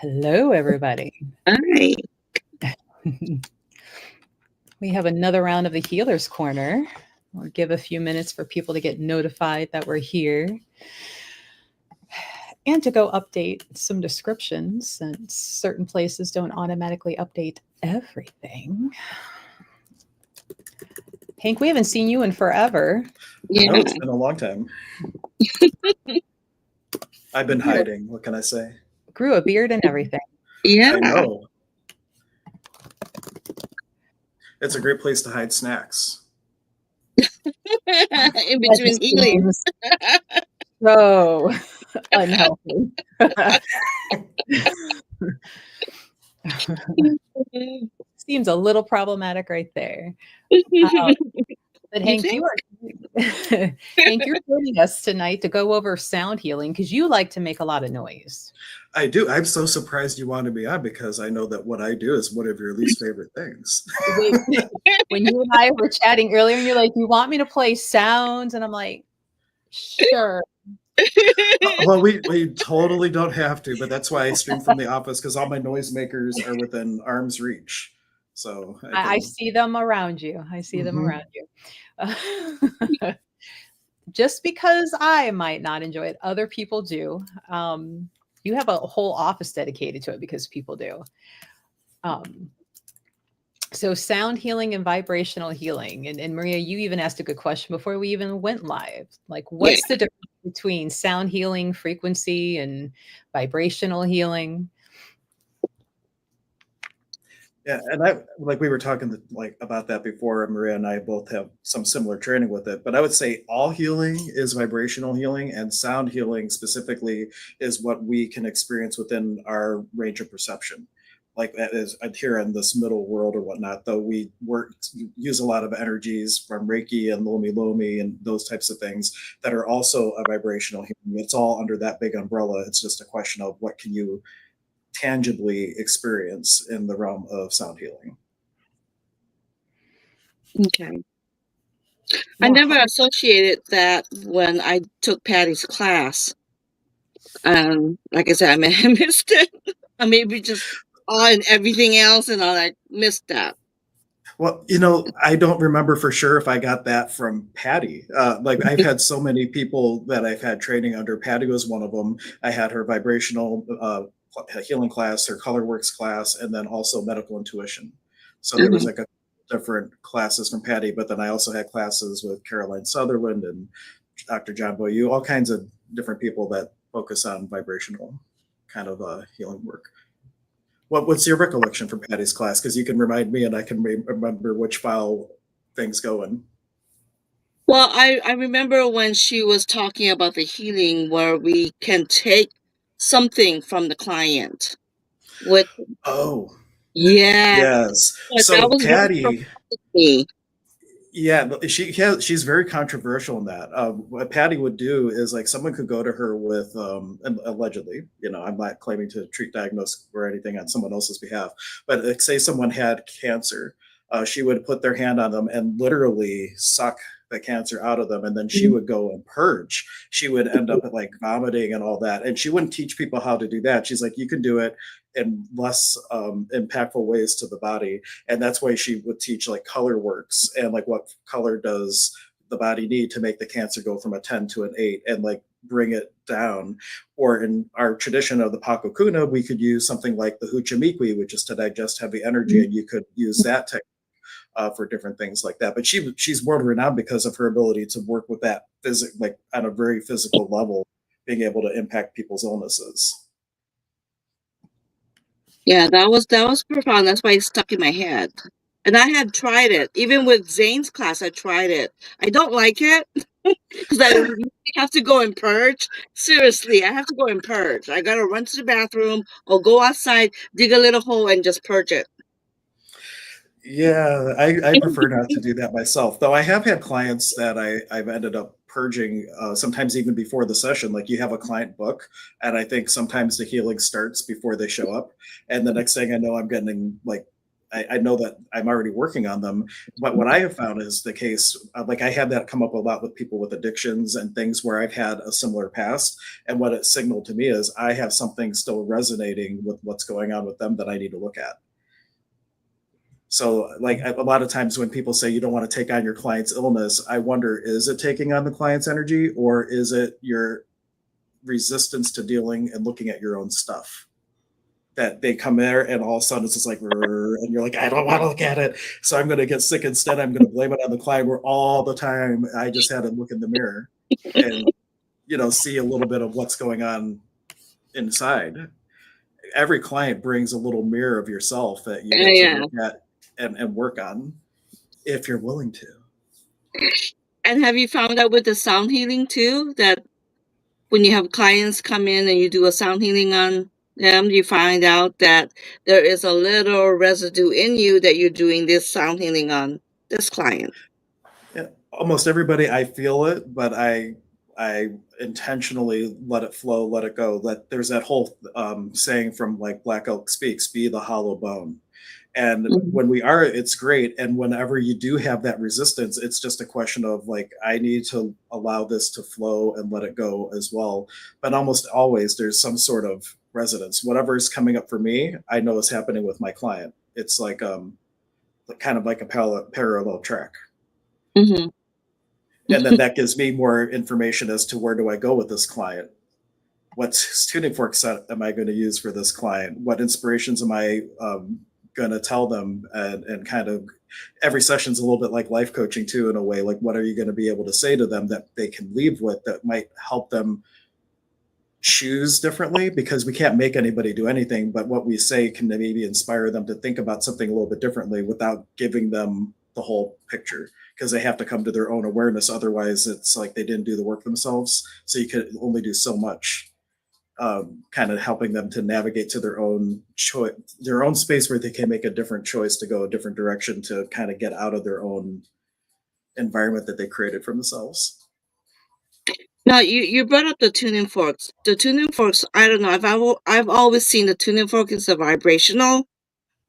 Hello, everybody. Hi. We have another round of the Healer's Corner. We'll give a few minutes for people to get notified that we're here and to go update some descriptions since certain places don't automatically update everything. Hank, we haven't seen you in forever. I know Yeah. it's been a long time. I've been hiding. What can I say? Grew a beard and everything. Yeah. I know. It's a great place to hide snacks. In between healing. So unhealthy. Seems a little problematic right there. But Hank, you are Hank, you're joining us tonight to go over sound healing because you like to make a lot of noise. I do. I'm so surprised you wanted me on because I know that what I do is one of your least favorite things. When you and I were chatting earlier, and you're like, "You want me to play sounds?" And I'm like, "Sure." Well, we totally don't have to, but that's why I stream from the office because all my noisemakers are within arm's reach. So I see them around you. I see them around you. Just because I might not enjoy it, other people do. You have a whole office dedicated to it because people do. So sound healing and vibrational healing. And Maria, you even asked a good question before we even went live. Like, what's the difference between sound healing, frequency, and vibrational healing? Yeah, and I like we were talking about that before. Maria and I both have some similar training with it, but I would say all healing is vibrational healing, and sound healing specifically is what we can experience within our range of perception. Like that is here in this middle world or whatnot. Though we use a lot of energies from Reiki and Lomi Lomi and those types of things that are also a vibrational healing. It's all under that big umbrella. It's just a question of what can you tangibly experience in the realm of sound healing. Okay. I never associated that when I took Patty's class. Like I said, I missed it. I maybe just on everything else, and I missed that. Well, I don't remember for sure if I got that from Patty. Like I've had so many people that I've had training under. Patty was one of them. I had her vibrational healing class, her colorworks class, and then also medical intuition. So there was like a different classes from Patty, but then I also had classes with Caroline Sutherland and Dr. John Boyu, all kinds of different people that focus on vibrational kind of healing work. What's your recollection from Patty's class? Because you can remind me, and I can remember which file things go in. Well, I remember when she was talking about the healing, where we can take something from the client. With Yes. So that was Patty, me. Yeah, she's very controversial in that. What Patty would do is like someone could go to her with allegedly, I'm not claiming to treat, diagnose, or anything on someone else's behalf, but like, say someone had cancer, she would put their hand on them and literally suck the cancer out of them, and then she would go and purge. She would end up like vomiting and all that, and she wouldn't teach people how to do that. She's like, you can do it in less impactful ways to the body, and that's why she would teach like color works and like what color does the body need to make the cancer go from a 10 to an 8 and like bring it down. Or in our tradition of the Pakokuna, we could use something like the Huchimikwi, which is to digest heavy energy, and you could use that technique for different things like that. But she's world renowned because of her ability to work with that like on a very physical level, being able to impact people's illnesses. Yeah, that was profound. That's why it stuck in my head. And I had tried it. Even with Zane's class, I tried it. I don't like it because I have to go and purge. Seriously, I have to go and purge. I got to run to the bathroom or go outside, dig a little hole, and just purge it. Yeah, I prefer not to do that myself, though I have had clients that I've ended up purging sometimes even before the session. Like you have a client book, and I think sometimes the healing starts before they show up. And the next thing I know, I'm getting like I know that I'm already working on them. But what I have found is the case, like I had that come up a lot with people with addictions and things where I've had a similar past. And what it signaled to me is I have something still resonating with what's going on with them that I need to look at. So, like a lot of times when people say you don't want to take on your client's illness, I wonder, is it taking on the client's energy, or is it your resistance to dealing and looking at your own stuff? That they come there and all of a sudden it's just like, and you're like, I don't want to look at it. So I'm going to get sick instead. I'm going to blame it on the client, where all the time I just had to look in the mirror and, see a little bit of what's going on inside. Every client brings a little mirror of yourself that you get to Yeah. look at and work on if you're willing to. And have you found out with the sound healing too, that when you have clients come in and you do a sound healing on them, you find out that there is a little residue in you that you're doing this sound healing on this client? Yeah, almost everybody, I feel it, but I intentionally let it flow, let it go. There's that whole saying from like Black Elk Speaks, be the hollow bone. And Mhm. when we are, it's great. And whenever you do have that resistance, it's just a question of like, I need to allow this to flow and let it go as well. But almost always there's some sort of resonance. Whatever is coming up for me, I know is happening with my client. It's like kind of like a parallel track. Mhm. And then that gives me more information as to where do I go with this client. What tuning fork set am I going to use for this client? What inspirations am I going to tell them? And kind of every session's a little bit like life coaching too, in a way. Like, what are you going to be able to say to them that they can leave with that might help them choose differently? Because we can't make anybody do anything, but what we say can maybe inspire them to think about something a little bit differently without giving them the whole picture, because they have to come to their own awareness. Otherwise, it's like they didn't do the work themselves. So you could only do so much, kind of helping them to navigate to their own choice, their own space where they can make a different choice to go a different direction to kind of get out of their own environment that they created for themselves. Now you brought up the tuning forks. The tuning forks, I don't know. I've always seen the tuning fork is a vibrational,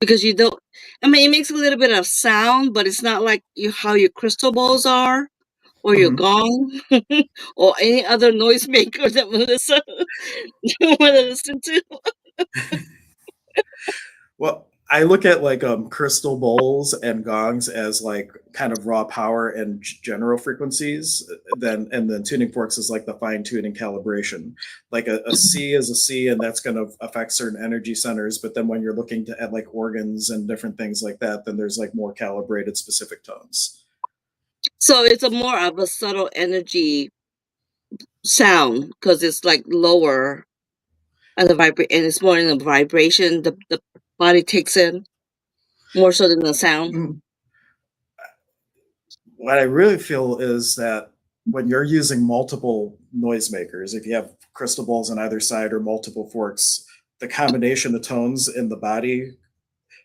because you don't. I mean, it makes a little bit of sound, but it's not like how your crystal balls are, or your Mm-hmm. gong, or any other noisemaker that Melissa want to listen to. Well, I look at like crystal bowls and gongs as like kind of raw power and general frequencies. And then tuning forks is like the fine tuning calibration. Like a C is a C, and that's going to affect certain energy centers. But then when you're looking at like organs and different things like that, then there's like more calibrated specific tones. So it's a more of a subtle energy sound, because it's like lower, and and it's more in the vibration the body takes in more so than the sound. Mm. What I really feel is that when you're using multiple noisemakers, if you have crystal balls on either side or multiple forks, the combination of tones in the body,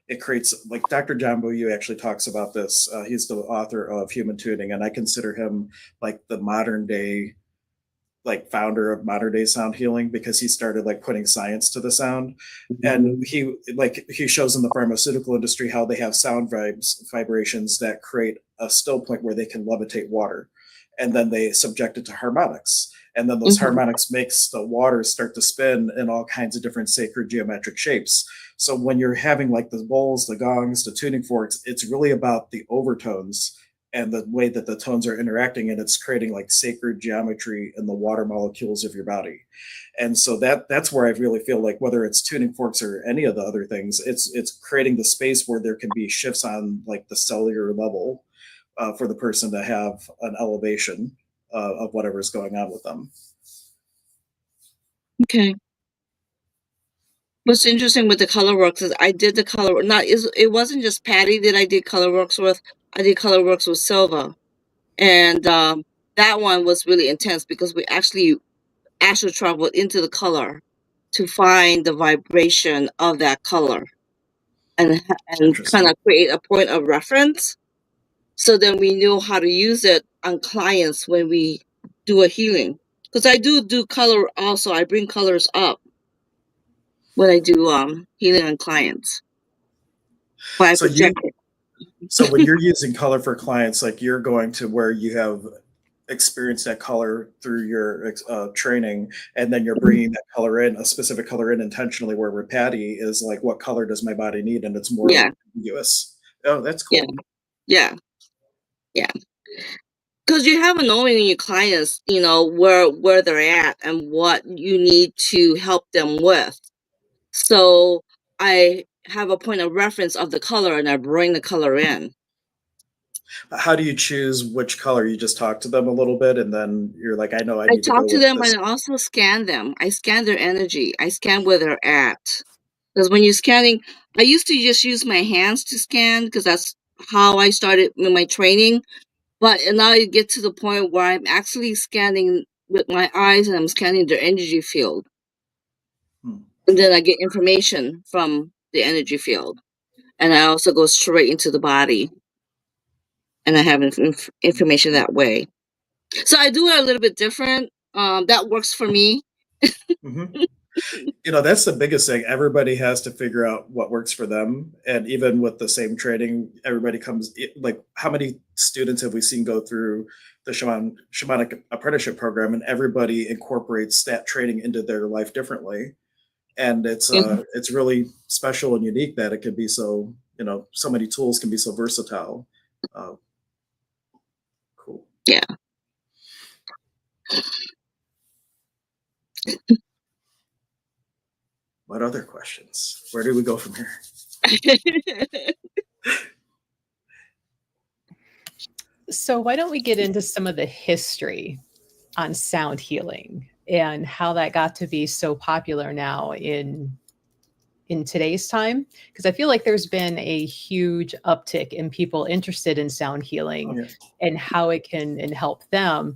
it creates, like Dr. John Boyu actually talks about this. He's the author of Human Tuning, and I consider him like the modern day, like founder of modern day sound healing, because he started like putting science to the sound. And he shows in the pharmaceutical industry how they have sound vibrations that create a still point where they can levitate water, and then they subject it to harmonics, and then those Mhm. harmonics makes the water start to spin in all kinds of different sacred geometric shapes. So when you're having like the bowls, the gongs, the tuning forks, it's really about the overtones and the way that the tones are interacting, and it's creating like sacred geometry in the water molecules of your body. And so that's where I really feel like, whether it's tuning forks or any of the other things, it's creating the space where there can be shifts on like the cellular level, for the person to have an elevation of whatever's going on with them. Okay. What's interesting with the color works is I did the color. Not is it wasn't just Patty that I did color works with. I did color works with Silva, and that one was really intense because we actually astral traveled into the color to find the vibration of that color, and kind Interesting. of create a point of reference. So then we knew how to use it on clients when we do a healing. Because I do color also. I bring colors up when I do healing on clients. but I So project you it. so when you're using color for clients, like you're going to where you have experienced that color through your training, and then you're bringing that color in, a specific color in intentionally. Where with Patty is like, what color does my body need, and it's more Yeah, ambiguous. Oh, that's yeah, cool. yeah, yeah. Because you have a knowing in your clients, where they're at and what you need to help them with. So I have a point of reference of the color, and I bring the color in. How do you choose which color? You just talk to them a little bit, and then you're like, I know I I need to talk go to with them, and this. I also scan them. I scan their energy. I scan where they're at. Because when you're scanning, I used to just use my hands to scan because that's how I started in my training. But now you get to the point where I'm actually scanning with my eyes, and I'm scanning their energy field. Hmm. And then I get information from the energy field. And I also go straight into the body, and I have information that way. So I do it a little bit different. That works for me. Mm-hmm. That's the biggest thing. Everybody has to figure out what works for them. And even with the same training, everybody comes, like, how many students have we seen go through the shamanic apprenticeship program, and everybody incorporates that training into their life differently. And Mhm. it's really special and unique that it can be so, so many tools can be so versatile. Uh, cool. Yeah. What other questions? Where do we go from here? So why don't we get into some of the history on sound healing and how that got to be so popular now in today's time? Because I feel like there's been a huge uptick in people interested in sound Oh, healing yeah. and how it can and help them.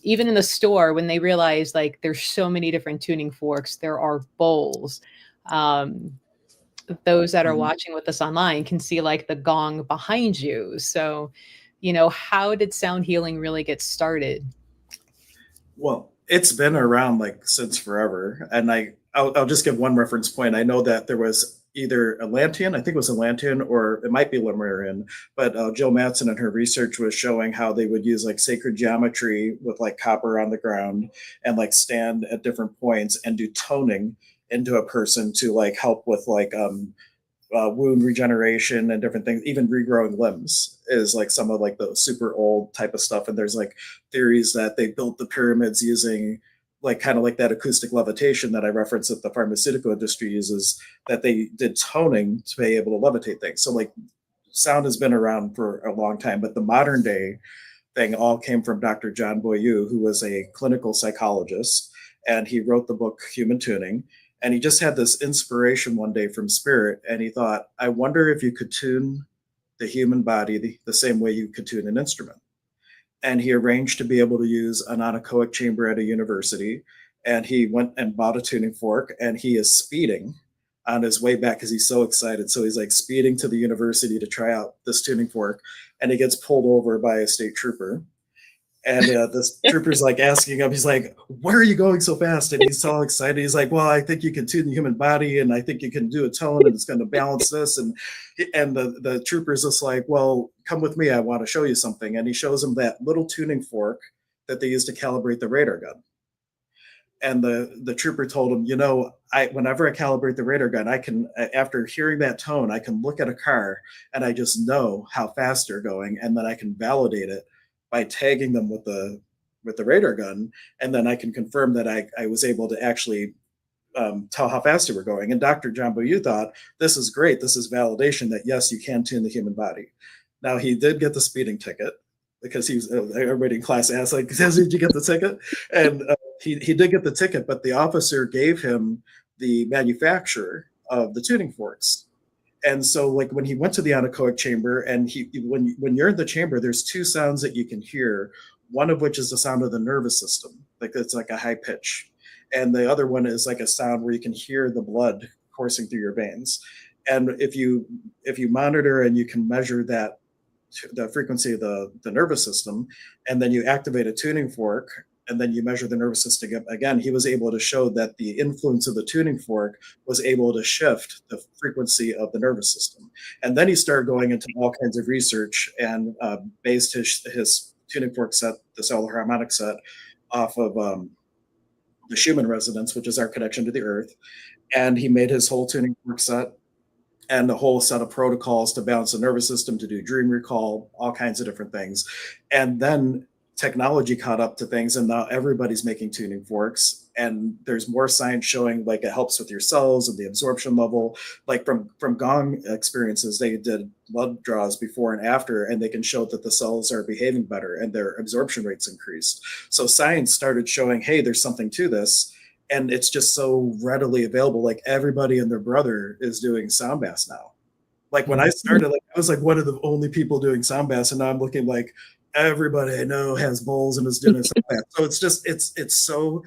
Even in the store, when they realize like there's so many different tuning forks, there are bowls. Um, those that are Mhm. watching with us online can see like the gong behind you. So, how did sound healing really get started? Well, it's been around like since forever, and I'll just give one reference point. I know that there was either Atlantean, I think it was Atlantean, or it might be Lemurian, but Jill Matson and her research was showing how they would use like sacred geometry with like copper on the ground and like stand at different points and do toning into a person to like help with like wound regeneration and different things. Even regrowing limbs is like some of like the super old type of stuff. And there's like theories that they built the pyramids using like kind of like that acoustic levitation that I referenced that the pharmaceutical industry uses, that they did toning to be able to levitate things. So like sound has been around for a long time, but the modern day thing all came from Dr. John Boyu, who was a clinical psychologist, and he wrote the book Human Tuning. And he just had this inspiration one day from spirit, and he thought, I wonder if you could tune the human body the same way you could tune an instrument. And he arranged to be able to use an anechoic chamber at a university. And he went and bought a tuning fork, and he is speeding on his way back because he's so excited. So he's like speeding to the university to try out this tuning fork, and he gets pulled over by a state trooper. And this trooper's like asking him, he's like, where are you going so fast? And he's all excited. He's like, well, I think you can tune the human body, and I think you can do a tone, and it's going to balance this. And the trooper's just like, well, come with me. I want to show you something. And he shows him that little tuning fork that they use to calibrate the radar gun. And the trooper told him, I whenever I calibrate the radar gun, I can, after hearing that tone, I can look at a car and I just know how fast they're going, and then I can validate it by tagging them with the radar gun, and then I can confirm that I was able to actually tell how fast they were going. And Dr. John Boyu thought, this is great. This is validation that yes, you can tune the human body. Now he did get the speeding ticket because he was everybody in class asked like, did you get the ticket? And he did get the ticket, but the officer gave him the manufacturer of the tuning forks. And so like when he went to the anechoic chamber, and when you're in the chamber, there's two sounds that you can hear, one of which is the sound of the nervous system, like it's like a high pitch, and the other one is like a sound where you can hear the blood coursing through your veins. And if you monitor and you can measure that, the frequency of the nervous system, and then you activate a tuning fork, and then you measure the nervous system again, he was able to show that the influence of the tuning fork was able to shift the frequency of the nervous system. And then he started going into all kinds of research and based his tuning fork set, the cellular harmonic set, off of the Schumann resonance, which is our connection to the earth. And he made his whole tuning fork set and a whole set of protocols to balance the nervous system, to do dream recall, all kinds of different things. And then technology caught up to things, and now everybody's making tuning forks. And there's more science showing like it helps with your cells and the absorption level. Like from Gong experiences, they did blood draws before and after, and they can show that the cells are behaving better and their absorption rates increased. So science started showing, hey, there's something to this, and it's just so readily available. Like everybody and their brother is doing sound baths now. Like when I started, like I was like one of the only people doing sound baths, and now I'm looking like everybody I know has bowls and is doing a sound bath. So it's just it's so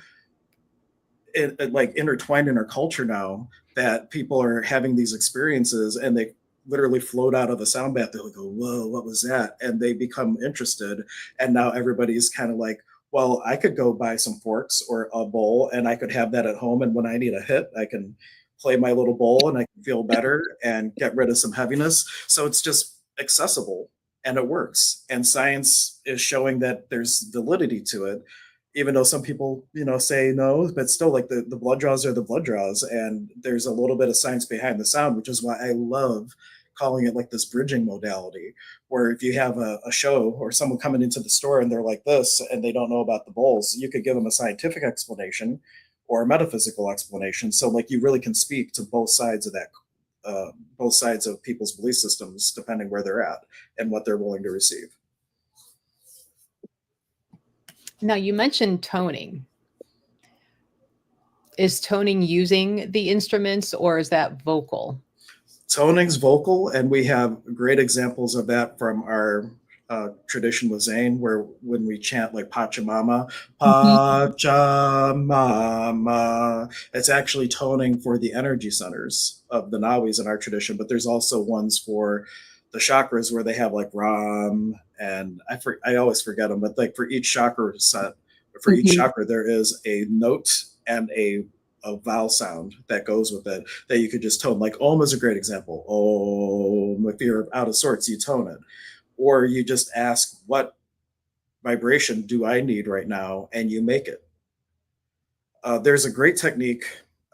like intertwined in our culture now that people are having these experiences and they literally float out of a sound bath. They'll go, whoa, what was that? And they become interested. And now everybody's kind of like, well, I could go buy some forks or a bowl and I could have that at home. And when I need a hit, I can play my little bowl and I can feel better and get rid of some heaviness. So it's just accessible and it works. And science is showing that there's validity to it, even though some people, say no, but still like the blood draws are the blood draws. And there's a little bit of science behind the sound, which is why I love calling it like this bridging modality, where if you have a show or someone coming into the store and they're like this and they don't know about the bowls, you could give them a scientific explanation or a metaphysical explanation. So like you really can speak to both sides of that, both sides of people's belief systems, depending where they're at and what they're willing to receive. Now, you mentioned toning. Is toning using the instruments or is that vocal? Toning's vocal, and we have great examples of that from our tradition with Zane, where when we chant like Pachamama, Pachamama, it's actually toning for the energy centers of the Nawis in our tradition, but there's also ones for the chakras where they have like Ram, and I always forget them, but like for each chakra set, for each chakra, there is a note and a vowel sound that goes with it that you could just tone. Like Om is a great example. Om, if you're out of sorts, you tone it. Or you just ask, what vibration do I need right now? And you make it. There's a great technique.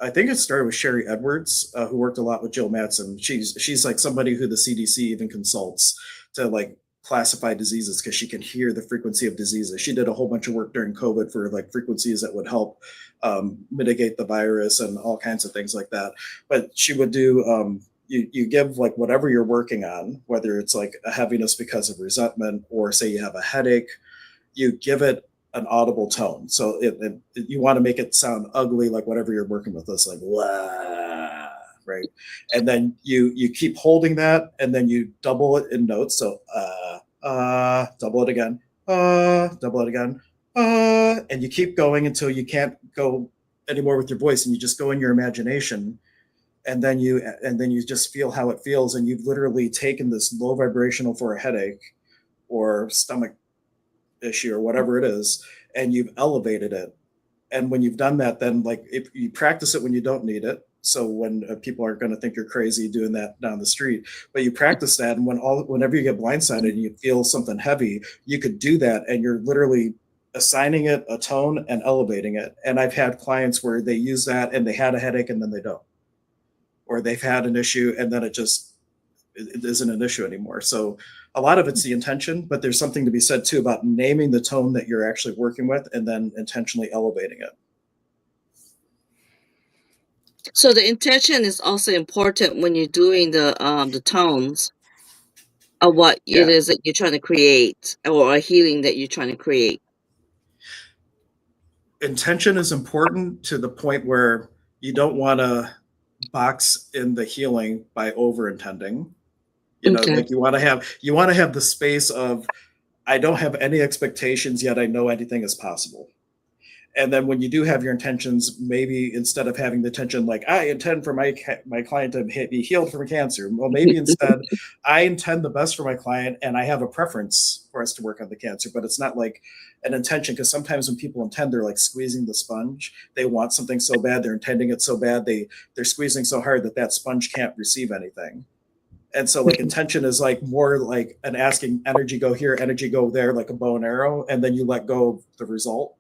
I think it started with Sherry Edwards, who worked a lot with Jill Madsen. She's like somebody who the CDC even consults to like classify diseases because she can hear the frequency of diseases. She did a whole bunch of work during COVID for like frequencies that would help mitigate the virus and all kinds of things like that. But she would do you give like whatever you're working on, whether it's like a heaviness because of resentment or say you have a headache, you give it an audible tone. So you want to make it sound ugly, like whatever you're working with. It's like wah, right? And then you keep holding that, and then you double it in notes. So double it again, double it again, and you keep going until you can't go anymore with your voice, and you just go in your imagination, and then you just feel how it feels, and you've literally taken this low vibrational for a headache or stomach issue or whatever it is, and you've elevated it. And when you've done that, then like if you practice it when you don't need it, so when people aren't going to think you're crazy doing that down the street, but you practice that, and whenever you get blindsided and you feel something heavy, you could do that, and you're literally assigning it a tone and elevating it. And I've had clients where they use that and they had a headache and then they don't, or they've had an issue and then it isn't an issue anymore. So a lot of it's the intention, but there's something to be said too about naming the tone that you're actually working with and then intentionally elevating it. So the intention is also important when you're doing the tones of what it is that you're trying to create, or a healing that you're trying to create. Intention is important to the point where you don't want to box in the healing by over intending. Like you want to have the space of, I don't have any expectations yet, I know anything is possible. And then when you do have your intentions, maybe instead of having the intention like I intend for my client to be healed from cancer, well, maybe instead I intend the best for my client and I have a preference for us to work on the cancer, but it's not like an intention, because sometimes when people intend, they're like squeezing the sponge. They want something so bad, they're intending it so bad, they're squeezing so hard that that sponge can't receive anything. And so like intention is like more like an asking energy go here, energy go there, like a bow and arrow, and then you let go of the result.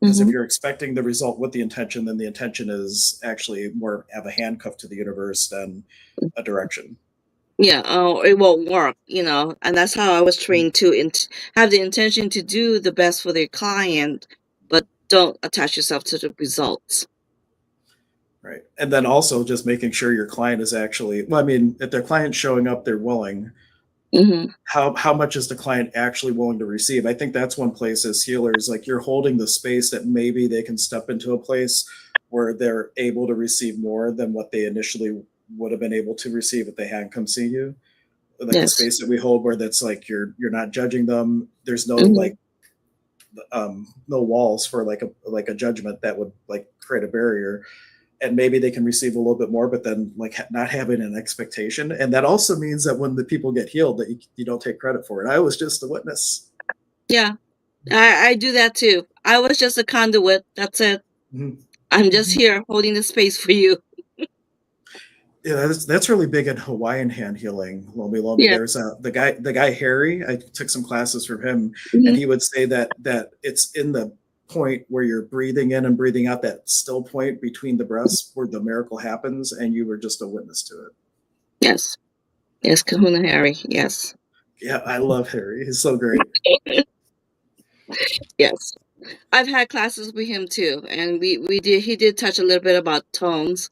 Because if Mm-hmm. you're expecting the result with the intention, then the intention is actually more of a handcuff to the universe than a direction. Yeah, oh, it won't work, and that's how I was trained to have the intention to do the best for the client, but don't attach yourself to the results. Right. And then also just making sure your client is actually, well, I mean, if their client's showing up, they're willing. Mm-hmm. How much is the client actually willing to receive? I think that's one place as healers, like you're holding the space that maybe they can step into a place where they're able to receive more than what they initially would have been able to receive if they hadn't come see you. Like a Yes. space that we hold where that's like you're not judging them. There's no Mm-hmm. like no walls for like a judgment that would like create a barrier, and maybe they can receive a little bit more, but then like not having an expectation. And that also means that when the people get healed, that you don't take credit for it. I was just a witness. Yeah, I do that too. I was just a conduit. That's it. Mm-hmm. I'm just Mhm. here holding the space for you. Yeah, that's really big in Hawaiian hand healing. Lomi Lomi. Yeah. There's the guy Harry. I took some classes from him, and Hmm. he would say that it's in the point where you're breathing in and breathing out, that still point between the breaths where the miracle happens, and you were just a witness to it. Yes. Yes, Kahuna Harry. Yes. Yeah, I love Harry. He's so great. Yes. I've had classes with him too, and he did touch a little bit about tones,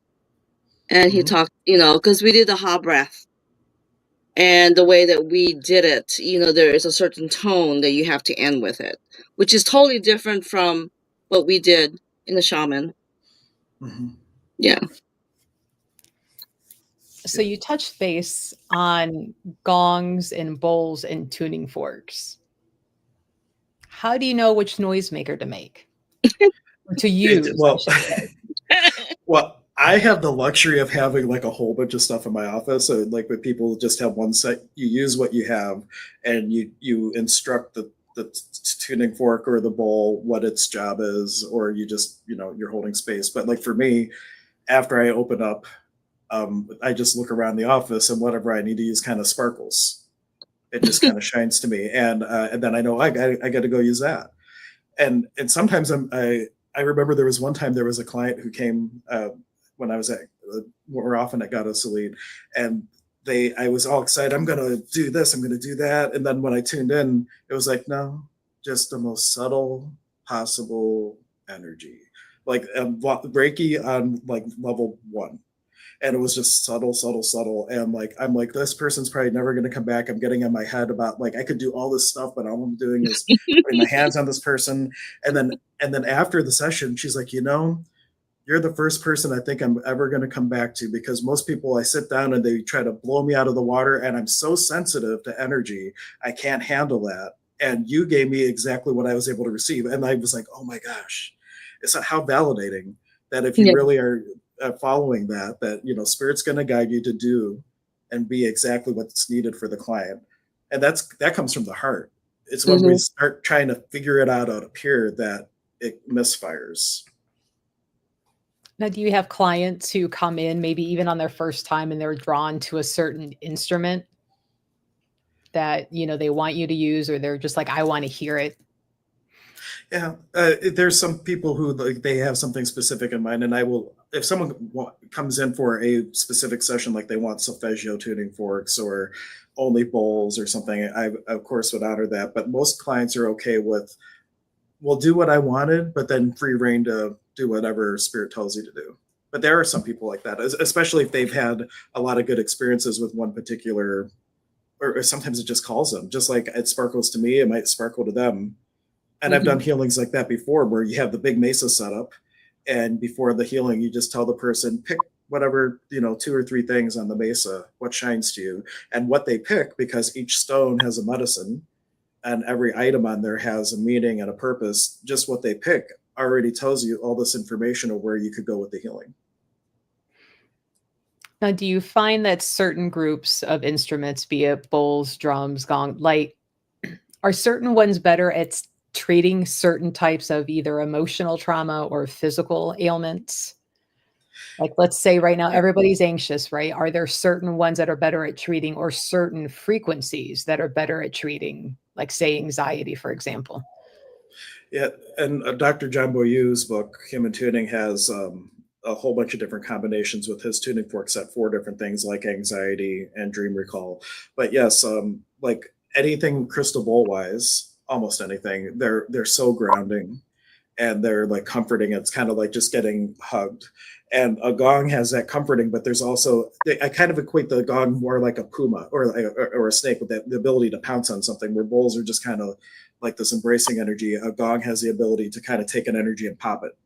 and he Mm-hmm. talked, because we did the ha breath, and the way that we did it, there is a certain tone that you have to end with it, which is totally different from what we did in the shaman. Mm-hmm. Yeah. So you touched base on gongs and bowls and tuning forks. How do you know which noisemaker to make or to use, I Well, should say? well, I have the luxury of having like a whole bunch of stuff in my office. So like when people just have one set, you use what you have, and you instruct the tuning fork or the bowl what its job is, or you just you're holding space. But like for me, after I open up, I just look around the office, and whatever I need to use kind of sparkles. It just kind of shines to me, and then I know I got to go use that. And sometimes I remember there was one time there was a client who came when I was at more often at Gato Salid, and I was all excited. I'm gonna do this. I'm gonna do that. And then when I tuned in, it was like no, just the most subtle possible energy, like Reiki on like level one, and it was just subtle, subtle, subtle. And like I'm like, this person's probably never going to come back. I'm getting in my head about like I could do all this stuff, but all I'm doing is putting my hands on this person. And then after the session, she's like, you're the first person I think I'm ever going to come back to, because most people I sit down and they try to blow me out of the water, and I'm so sensitive to energy, I can't handle that. And you gave me exactly what I was able to receive, and I was like, oh my gosh, it's how validating that if you Yeah. really are following that spirit's going to guide you to do and be exactly what's needed for the client. And that comes from the heart. It's when we Hmm. start trying to figure it out up here that it misfires. Now, do you have clients who come in maybe even on their first time and they're drawn to a certain instrument that, they want you to use, or they're just like, I want to hear it? Yeah, there's some people who like they have something specific in mind, and I will if someone comes in for a specific session, like they want solfeggio tuning forks or only bowls or something, I of course would honor that. But most clients are okay with, well, do what I wanted, but then free reign to do whatever spirit tells you to do. But there are some people like that, especially if they've had a lot of good experiences with one particular, or sometimes it just calls them. Just like it sparkles to me, it might sparkle to them. And I've done Mhm. healings like that before, where you have the big mesa setup, and before the healing, you just tell the person, pick whatever, two or three things on the mesa, what shines to you, and what they pick, because each stone has a medicine and every item on there has a meaning and a purpose. Just what they pick already tells you all this information of where you could go with the healing. Now, do you find that certain groups of instruments, be it bowls, drums, gong, light, are certain ones better at treating certain types of either emotional trauma or physical ailments? Like, let's say right now everybody's anxious, right? Are there certain ones that are better at treating, or certain frequencies that are better at treating, like, say, anxiety, for example? Yeah, and Dr. John Boyu's book, Human Tuning, has a whole bunch of different combinations with his tuning fork set for different things like anxiety and dream recall. But yes, like anything crystal bowl wise, almost anything, they're so grounding and they're like comforting. It's kind of like just getting hugged. And a gong has that comforting, but there's also I kind of equate the gong more like a puma or a snake with that, the ability to pounce on something. Where bowls are just kind of like this embracing energy. A gong has the ability to kind of take an energy and pop it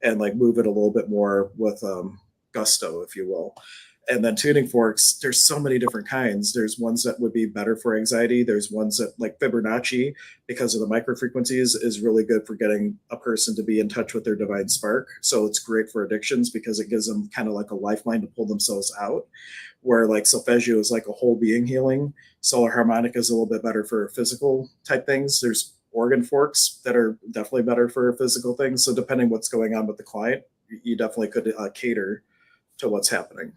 and like move it a little bit more with gusto, if you will. And then tuning forks, there's so many different kinds. There's ones that would be better for anxiety. There's ones that, like Fibonacci, because of the microfrequencies, is really good for getting a person to be in touch with their divine spark. So it's great for addictions because it gives them kind of like a lifeline to pull themselves out. Where like solfeggio is like a whole being healing. Solar harmonic is a little bit better for physical type things. There's organ forks that are definitely better for physical things. So depending what's going on with the client, you definitely could cater to what's happening.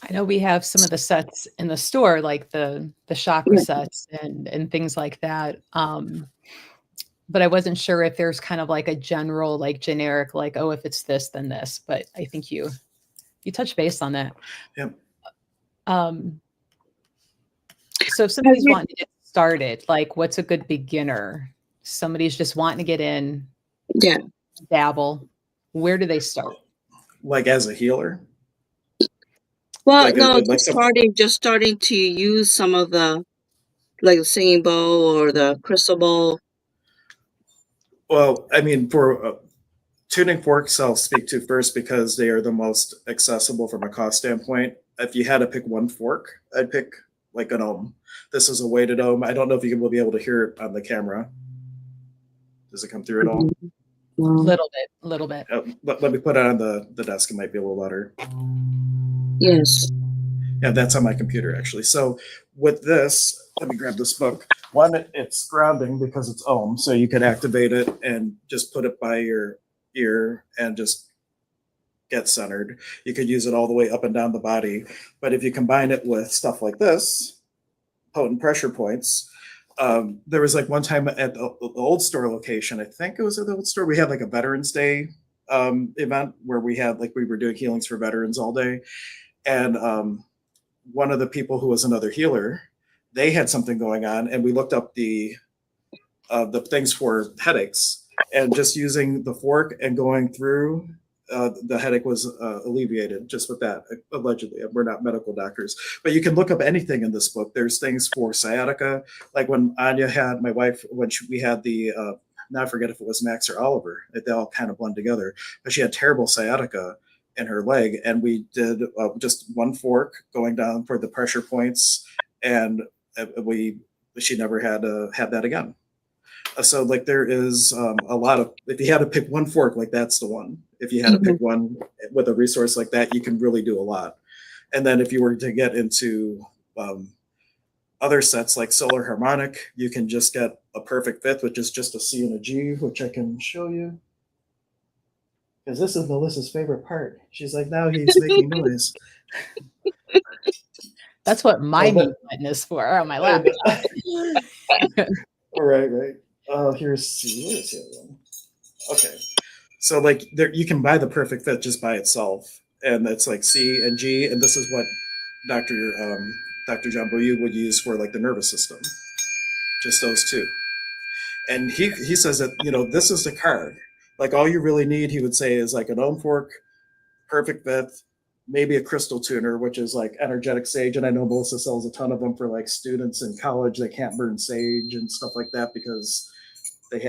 I know we have some of the sets in the store, like the chakra sets and things like that. But I wasn't sure if there's kind of like a general, like generic, like, oh, if it's this, then this. But I think you touch base on that. Yep. So if somebody's wanting to get started, like, what's a good beginner? Somebody's just wanting to get in, dabble. Where do they start? Like as a healer? Well, Like no, like just starting to use some of the, like the singing bowl or the crystal bowl. Well, I mean, for tuning forks, I'll speak to first because they are the most accessible from a cost standpoint. If you had to pick one fork, I'd pick like an ohm. This is a weighted ohm. I don't know if you will be able to hear it on the camera. Does it come through at all? Little bit. Let me put it on the desk. It might be a little louder. Yes. Yeah, that's on my computer actually. So with this, let me grab this book. One, it's grounding because it's ohm, so you can activate it and just put it by your ear and just get centered. You could use it all the way up and down the body. But if you combine it with stuff like this, potent pressure points, there was like one time at the old store location, I think it was at the old store, we had like a Veterans Day event where we were doing healings for veterans all day. And one of the people who was another healer, they had something going on, and we looked up the things for headaches, and just using the fork and going through, the headache was alleviated just with that. Allegedly, we're not medical doctors, but you can look up anything in this book. There's things for sciatica, like when Anya had my wife when we had the. Now I forget if it was Max or Oliver. They all kind of blend together, but she had terrible sciatica in her leg, and we did just one fork going down for the pressure points, and she never had that again. So like there is a lot of, if you had to pick one fork, like that's the one. If you had to pick one with a resource like that, you can really do a lot. And then if you were to get into other sets like solar harmonic, you can just get a perfect fifth, which is just a C and a G, which I can show you. Because this is Melissa's favorite part. She's like, now he's making noise. That's what my mute button is for on my laptop. Right. Here's C. Where's the other one? Okay. So like there, you can buy the perfect fit just by itself, and it's like C and G, and this is what Dr. John Boyu would use for like the nervous system. Just those two. And he says that, this is the card. Like all you really need, he would say, is like an ohm fork, perfect fifth, maybe a crystal tuner, which is like energetic sage. And I know Melissa sells a ton of them for like students in college. They can't burn sage and stuff like that because they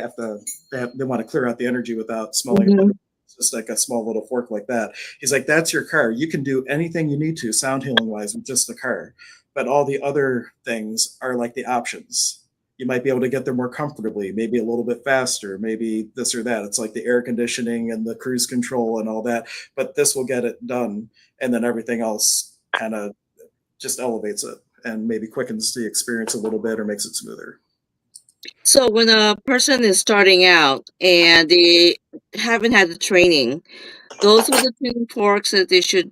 want to clear out the energy without smelling it. It's just like a small little fork like that. He's like, that's your car. You can do anything you need to sound healing wise with just the car. But all the other things are like the options. you might be able to get there more comfortably, maybe a little bit faster, maybe this or that. It's like the air conditioning and the cruise control and all that, but this will get it done. And then everything else kind of just elevates it and maybe quickens the experience a little bit or makes it smoother. So when a person is starting out and they haven't had the training, those are the tuning forks that they should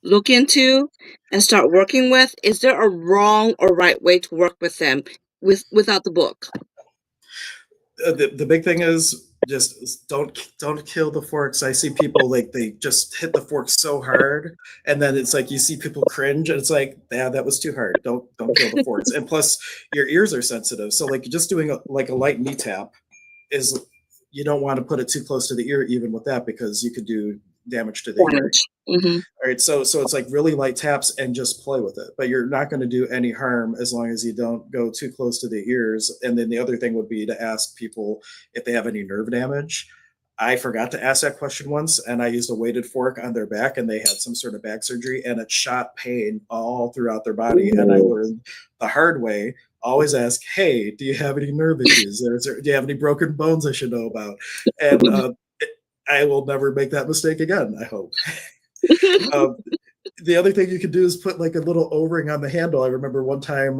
look into and start working with. Is there a wrong or right way to work with them without the book? The big thing is just don't kill the forks. I see people like they just hit the fork so hard, and then it's like you see people cringe, and it's like, yeah, that was too hard. Don't kill the forks. And plus, your ears are sensitive, so like just doing like a light knee tap is you don't want to put it too close to the ear even with that because you could do damage to the hearing. Mm-hmm. All right, so it's like really light taps and just play with it, but you're not going to do any harm as long as you don't go too close to the ears. And then the other thing would be to ask people if they have any nerve damage. I forgot to ask that question once, and I used a weighted fork on their back, and they had some sort of back surgery, and it shot pain all throughout their body. And I learned the hard way. Always ask, hey, do you have any nerve issues? Do you have any broken bones I should know about? And I will never make that mistake again, I hope. The other thing you could do is put like a little O-ring on the handle. I remember one time,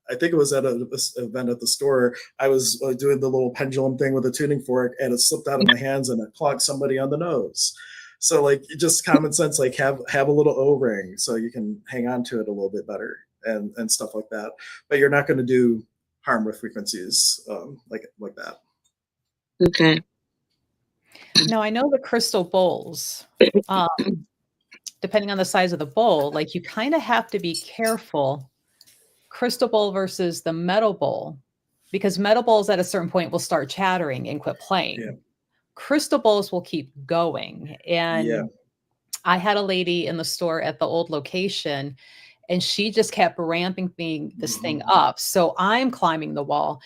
I think it was at an event at the store. I was doing the little pendulum thing with a tuning fork, and it slipped out of my hands, and it clogged somebody on the nose. So like just common sense, like have a little O-ring so you can hang on to it a little bit better and stuff like that. But you're not going to do harm with frequencies like that. Okay. Now, I know the crystal bowls, depending on the size of the bowl, like you kind of have to be careful. Crystal bowl versus the metal bowl, because metal bowls at a certain point will start chattering and quit playing. Yeah. Crystal bowls will keep going. And I had a lady in the store at the old location, and she just kept ramping this thing up. So I'm climbing the wall.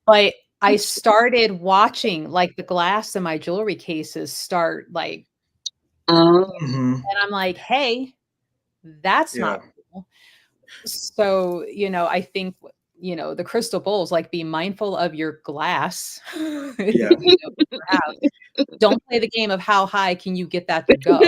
But I started watching like the glass in my jewelry cases start like, and I'm like, hey, that's not cool. So, I think, the crystal bowls, like be mindful of your glass. Yeah. Don't play the game of how high can you get that to go.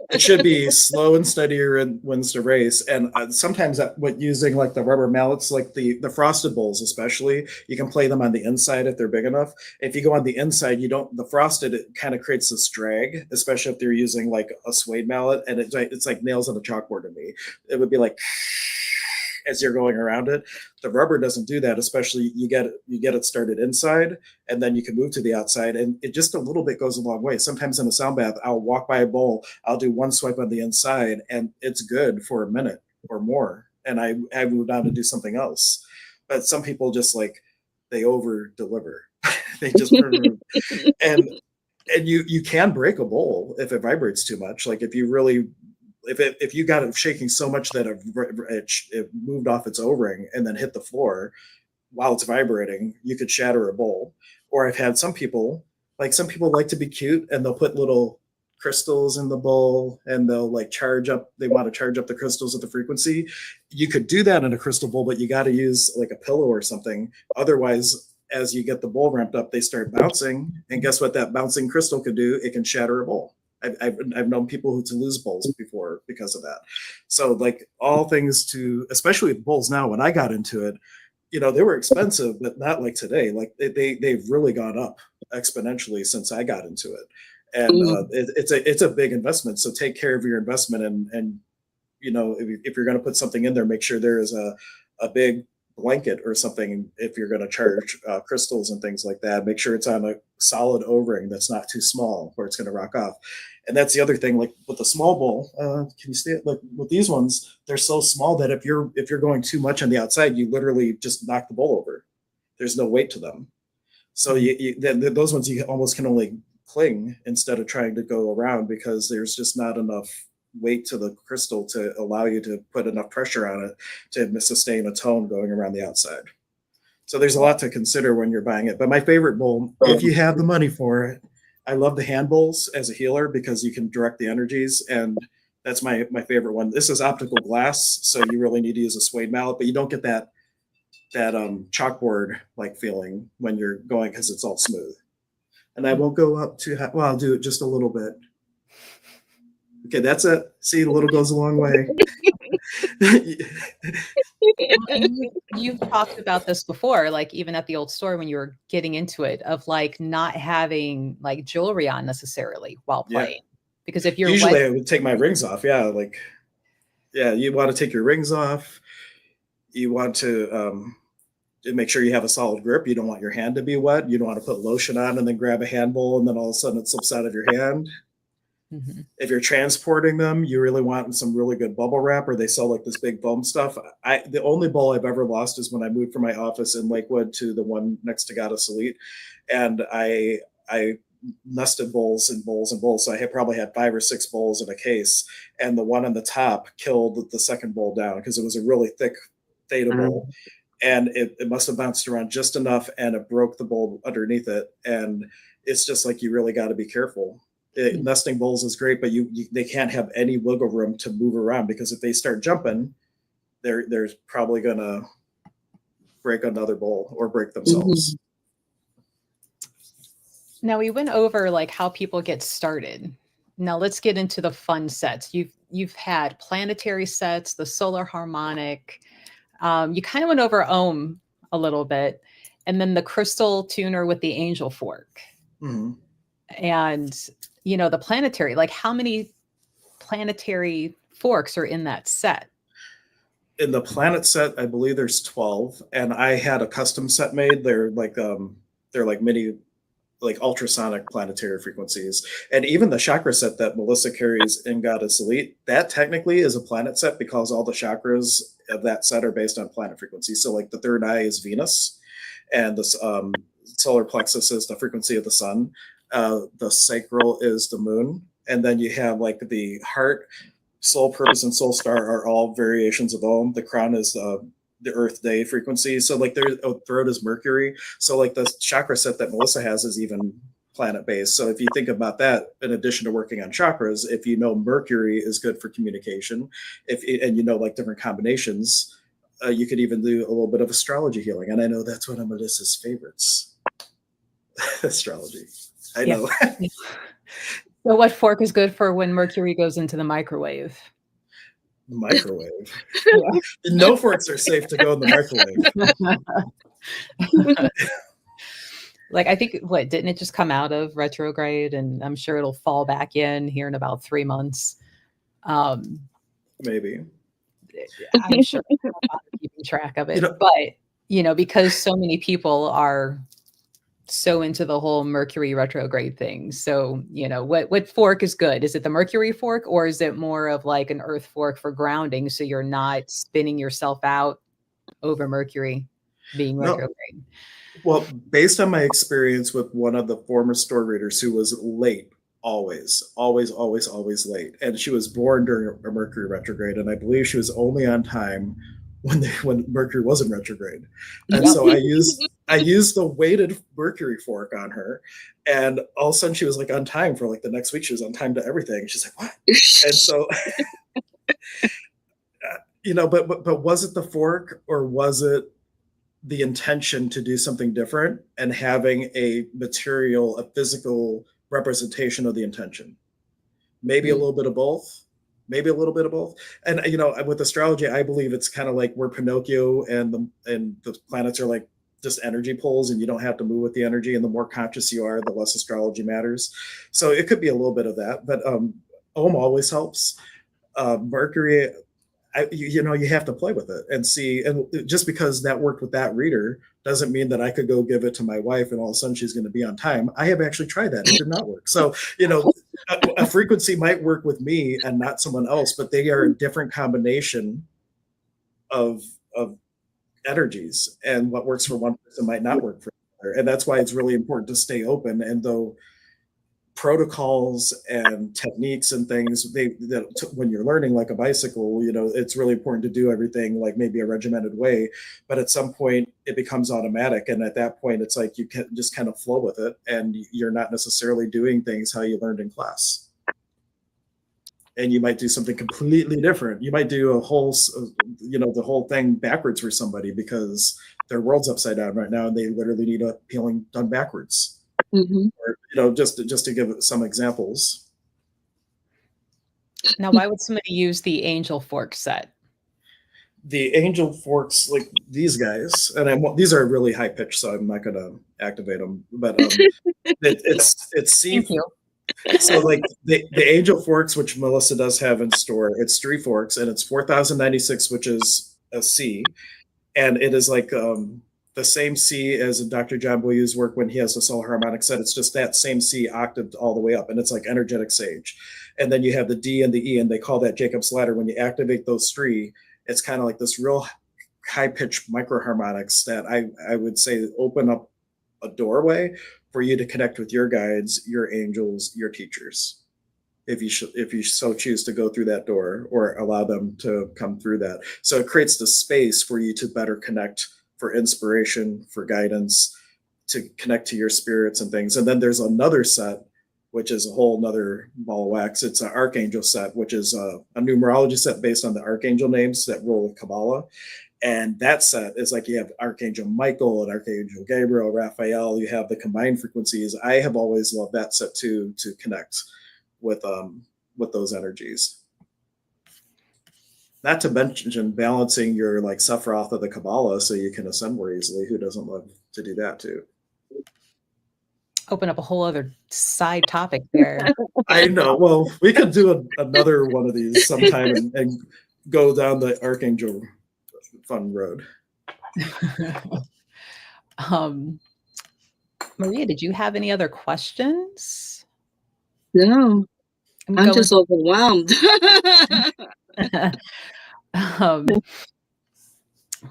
It should be slow and steadier wins the race. And sometimes using like the rubber mallets, like the frosted bowls, especially, you can play them on the inside if they're big enough. If you go on the inside, the frosted, it kind of creates this drag, especially if they're using like a suede mallet, and it's like nails on a chalkboard to me. It would be like as you're going around it. The rubber doesn't do that, especially you get it started inside, and then you can move to the outside, and it just a little bit goes a long way. Sometimes in a sound bath, I'll walk by a bowl, I'll do one swipe on the inside, and it's good for a minute or more, and I moved on to do something else. But some people just like they over deliver. They just and you can break a bowl if it vibrates too much. Like if you got it shaking so much that it moved off its O-ring and then hit the floor while it's vibrating, you could shatter a bowl. Or I've had some people like to be cute, and they'll put little crystals in the bowl, and they'll like they want to charge up the crystals at the frequency. You could do that in a crystal bowl, but you got to use like a pillow or something. Otherwise, as you get the bowl ramped up, they start bouncing. And guess what that bouncing crystal could do? It can shatter a bowl. I've known people to lose bowls before because of that. So like all things especially with bowls now, when I got into it, they were expensive, but not like today. Like they've really gone up exponentially since I got into it. And it's a big investment. So take care of your investment, and if you're going to put something in there, make sure there is a big blanket or something. If you're going to charge crystals and things like that, make sure it's on a solid O-ring that's not too small where it's going to rock off. And that's the other thing, like with the small bowl, can you see it? Like with these ones, they're so small that if you're going too much on the outside, you literally just knock the bowl over. There's no weight to them. So those ones you almost can only cling instead of trying to go around, because there's just not enough weight to the crystal to allow you to put enough pressure on it to sustain a tone going around the outside. So there's a lot to consider when you're buying it. But my favorite bowl, if you have the money for it, I love the hand bowls as a healer because you can direct the energies, and that's my favorite one. This is optical glass, so you really need to use a suede mallet, but you don't get that that chalkboard like feeling when you're going because it's all smooth. And I won't go up too high. Well, I'll do it just a little bit. Okay, that's it. See, a little goes a long way. Well, and you've talked about this before, like even at the old store when you were getting into it, of like not having like jewelry on necessarily while Yeah. playing. Because if you're Usually I would take my rings off. Yeah, like yeah, you want to take your rings off. You want to make sure you have a solid grip. You don't want your hand to be wet. You don't want to put lotion on and then grab a handle and then all of a sudden it slips out of your hand. Mhm. If you're transporting them, you really want some really good bubble wrap, or they sell like this big foam stuff. The only bowl I've ever lost is when I moved from my office in Lakewood to the one next to Goddess Elite, and I nested bowls and bowls and bowls. So I had probably had 5 or 6 bowls in a case, and the one on the top killed the second bowl down because it was a really thick theta bowl, and it must have bounced around just enough, and it broke the bowl underneath it. And it's just like you really got to be careful. Nesting bowls is great, but they can't have any wiggle room to move around because if they start jumping, they're probably gonna break another bowl or break themselves. Now we went over like how people get started. Now let's get into the fun sets. You've had planetary sets, the solar harmonic. You kind of went over ohm a little bit, and then the crystal tuner with the angel fork. Mm-hmm. And the planetary, like how many planetary forks are in that set? In the planet set, I believe there's 12, and I had a custom set made. They're like mini, like ultrasonic planetary frequencies. And even the chakra set that Melissa carries in Goddess Elite, that technically is a planet set because all the chakras of that set are based on planet frequencies. So like the third eye is Venus, and this solar plexus is the frequency of the sun. The sacral is the moon, and then you have like the heart, soul purpose, and soul star are all variations of ohm. The crown is the earth day frequency. So like their throat is Mercury. So like the chakra set that Melissa has is even planet based. So if you think about that, in addition to working on chakras, if you know Mercury is good for communication, and you know like different combinations, you could even do a little bit of astrology healing. And I know that's one of Melissa's favorites. Astrology. I know. So what fork is good for when Mercury goes into the microwave? Microwave. No forks are safe to go in the microwave. Like I think didn't it just come out of retrograde, and I'm sure it'll fall back in here in about 3 months. Maybe. I'm sure I'm not keeping track of it, but because so many people are so into the whole Mercury retrograde thing. So, what fork is good? Is it the Mercury fork, or is it more of like an earth fork for grounding so you're not spinning yourself out over Mercury being retrograde? Well, based on my experience with one of the former store readers who was late, always late, and she was born during a Mercury retrograde, and I believe she was only on time when Mercury wasn't retrograde. And so I used the weighted Mercury fork on her, and all of a sudden she was like on time for like the next week. She was on time to everything. She's like, what? And so but was it the fork, or was it the intention to do something different and having a physical representation of the intention? Maybe a little bit of both. And with astrology, I believe it's kind of like we're Pinocchio, and the planets are like just energy poles, and you don't have to move with the energy. And the more conscious you are, the less astrology matters. So it could be a little bit of that, but ohm always helps. Mercury, you have to play with it and see. And just because that worked with that reader doesn't mean that I could go give it to my wife and all of a sudden she's going to be on time. I have actually tried that. It did not work. So, a frequency might work with me and not someone else, but they are a different combination of energies, and what works for one person might not work for another. And that's why it's really important to stay open. And though protocols and techniques and things when you're learning like a bicycle, it's really important to do everything like maybe a regimented way, but at some point it becomes automatic, and at that point it's like you can just kind of flow with it, and you're not necessarily doing things how you learned in class. and you might do something completely different. You might do a whole, the whole thing backwards for somebody because their world's upside down right now and they literally need a healing done backwards. Mm-hmm. Or, just to give some examples. Now, why would somebody use the angel fork set? The angel forks, like these guys, and these are really high pitched, so I'm not going to activate them. But it's Thank C. you. So like the angel forks, which Melissa does have in store, it's 3 forks, and it's 4096, which is a C, and it is like the same C as Dr. John Boyu's work when he has the soul harmonic set. It's just that same C octaved all the way up, and it's like energetic sage. And then you have the D and the E, and they call that Jacob's ladder. When you activate those three, it's kind of like this real high pitched micro harmonics that I would say open up a doorway for you to connect with your guides, your angels, your teachers. If you so choose to go through that door or allow them to come through that. So it creates the space for you to better connect for inspiration, for guidance, to connect to your spirits and things. And then there's another set, which is a whole nother ball of wax. It's an archangel set, which is a numerology set based on the archangel names that roll with Kabbalah. And that set is like you have Archangel Michael and Archangel Gabriel, Raphael. You have the combined frequencies. I have always loved that set too, to connect with those energies. Not to mention balancing your like Sephiroth of the Kabbalah so you can ascend more easily. Who doesn't love to do that too? Open up a whole other side topic there. I know. Well, we could do another one of these sometime and go down the Archangel fun road. Maria, did you have any other questions? No, I'm just overwhelmed.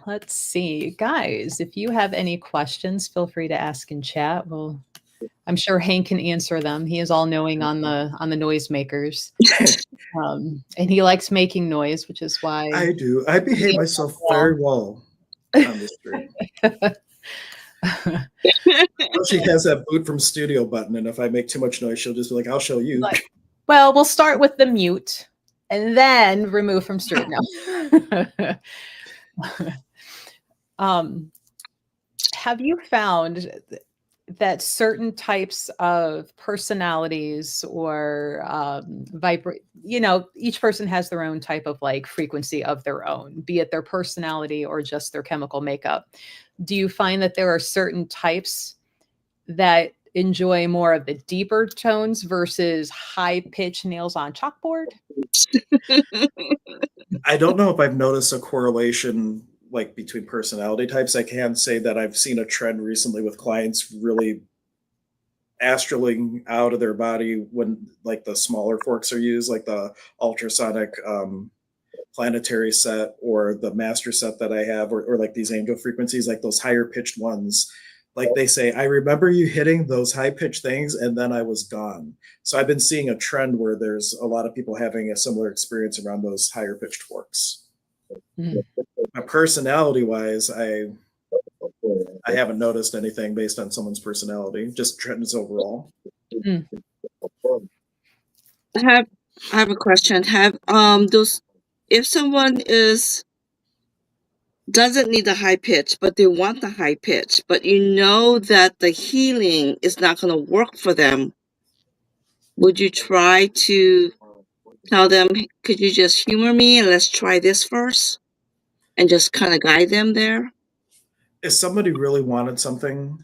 Let's see, guys, if you have any questions, feel free to ask in chat. Well, I'm sure Hank can answer them. He is all knowing on the noisemakers. And he likes making noise, which is why I do. I behave myself very well on the stream. She has that boot from studio button, and if I make too much noise, she'll just be like, "I'll show you." Well, we'll start with the mute and then remove from stream. No. Have you found that certain types of personalities or each person has their own type of like frequency of their own, be it their personality or just their chemical makeup? Do you find that there are certain types that enjoy more of the deeper tones versus high pitch nails on chalkboard? I don't know if I've noticed a correlation like between personality types. I can say that I've seen a trend recently with clients really astraling out of their body when like the smaller forks are used, like the ultrasonic planetary set or the master set that I have, or like these angel frequencies, like those higher pitched ones. Like they say, I remember you hitting those high pitched things and then I was gone. So I've been seeing a trend where there's a lot of people having a similar experience around those higher pitched forks. Mm-hmm. Personality wise, I haven't noticed anything based on someone's personality, just trends overall. Mm. I have a question. If someone doesn't need the high pitch, but they want the high pitch, but you know that the healing is not going to work for them, would you try to tell them, could you just humor me and let's try this first and just kind of guide them there? If somebody really wanted something,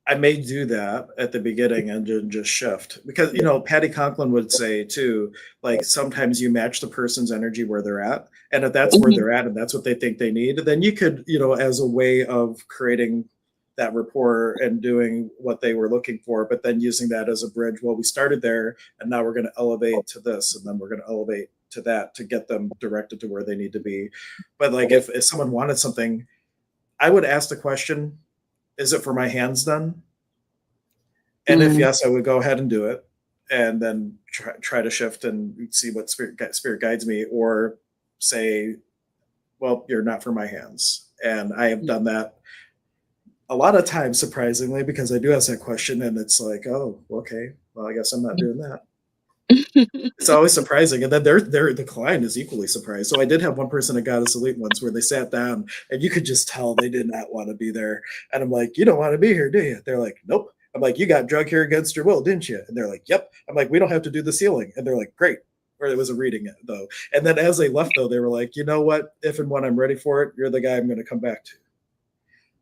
I may do that at the beginning and just shift, because Patty Conklin would say too, like sometimes you match the person's energy where they're at, and if that's where they're at and that's what they think they need, then you could, as a way of creating that rapport and doing what they were looking for, but then using that as a bridge. Well, we started there and now we're going to elevate to this, and then we're going to elevate to that to get them directed to where they need to be. But like if someone wanted something, I would ask the question, is it for my hands done? And if yes, I would go ahead and do it, and then try to shift and see what spirit guides me, or say, well, you're not for my hands. And I have done that a lot of times, surprisingly, because I do ask that question and it's like, oh, okay, well, I guess I'm not doing that. It's always surprising, and then the client is equally surprised. So I did have one person at Goddess Elite once where they sat down, and you could just tell they did not want to be there. And I'm like, "You don't want to be here, do you?" They're like, "Nope." I'm like, "You got drug here against your will, didn't you?" And they're like, "Yep." I'm like, "We don't have to do the sealing," and they're like, "Great." Or it was a reading it though. And then as they left though, they were like, "You know what? If and when I'm ready for it, you're the guy I'm going to come back to."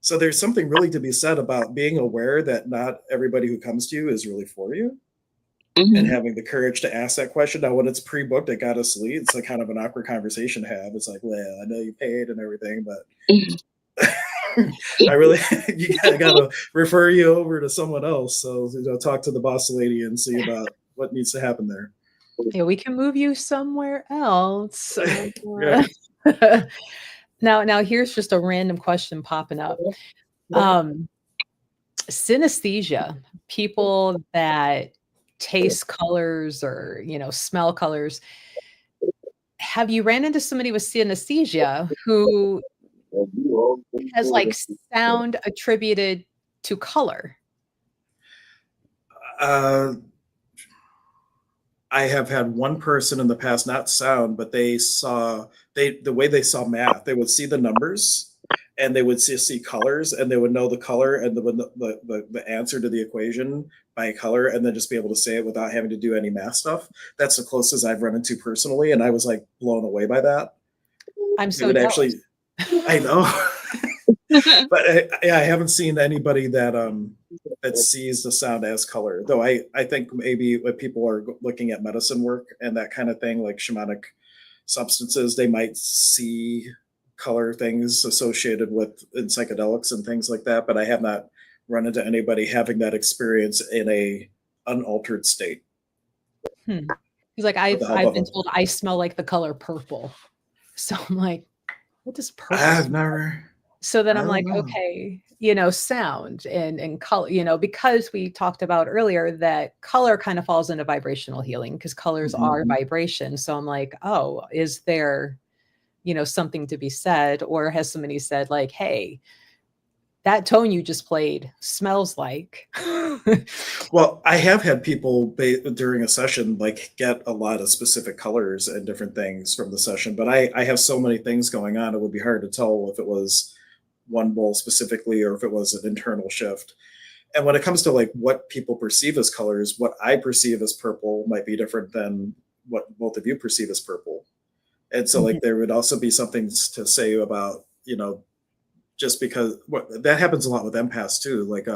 So there's something really to be said about being aware that not everybody who comes to you is really for you, and Mhm. having the courage to ask that question. Now, when it's pre-booked at Goddess Elite, it's like kind of an awkward conversation to have. It's like, well, I know you paid and everything, but Mhm. I really you gotta refer you over to someone else. So talk to the boss lady and see about what needs to happen there. Yeah, we can move you somewhere else. Right. Now here's just a random question popping up. Um, Synesthesia, people that taste colors or, smell colors. Have you ran into somebody with synesthesia who has, like, sound attributed to color? Uh, I have had one person in the past, not sound, but the way they saw math, they would see the numbers and they would see colors, and they would know the color and the answer to the equation by color, and then just be able to say it without having to do any math stuff. That's the closest I've run into personally, and I was like blown away by that. I'm They so would jealous. actually, I know. But I haven't seen anybody that sees the sound as color. Though I think maybe when people are looking at medicine work and that kind of thing, like shamanic substances, they might see color things associated with in psychedelics and things like that. But I have not run into anybody having that experience in a unaltered state Hmm. He's like, with the help I've of been a. told I smell like the color purple. So I'm like, what does purple I've smell? never. So then I I'm don't like, know. okay, sound and color, because we talked about earlier that color kind of falls into vibrational healing because colors Mhm. are vibration. So I'm like, oh, is there, something to be said? Or has somebody said, like, hey, that tone you just played smells like. Well, I have had people during a session like get a lot of specific colors and different things from the session, but I have so many things going on, it would be hard to tell if it was one bowl specifically or if it was an internal shift. And when it comes to like what people perceive as colors, what I perceive as purple might be different than what both of you perceive as purple. And so Mhm. like there would also be something to say about, just because that happens a lot with empaths too. Like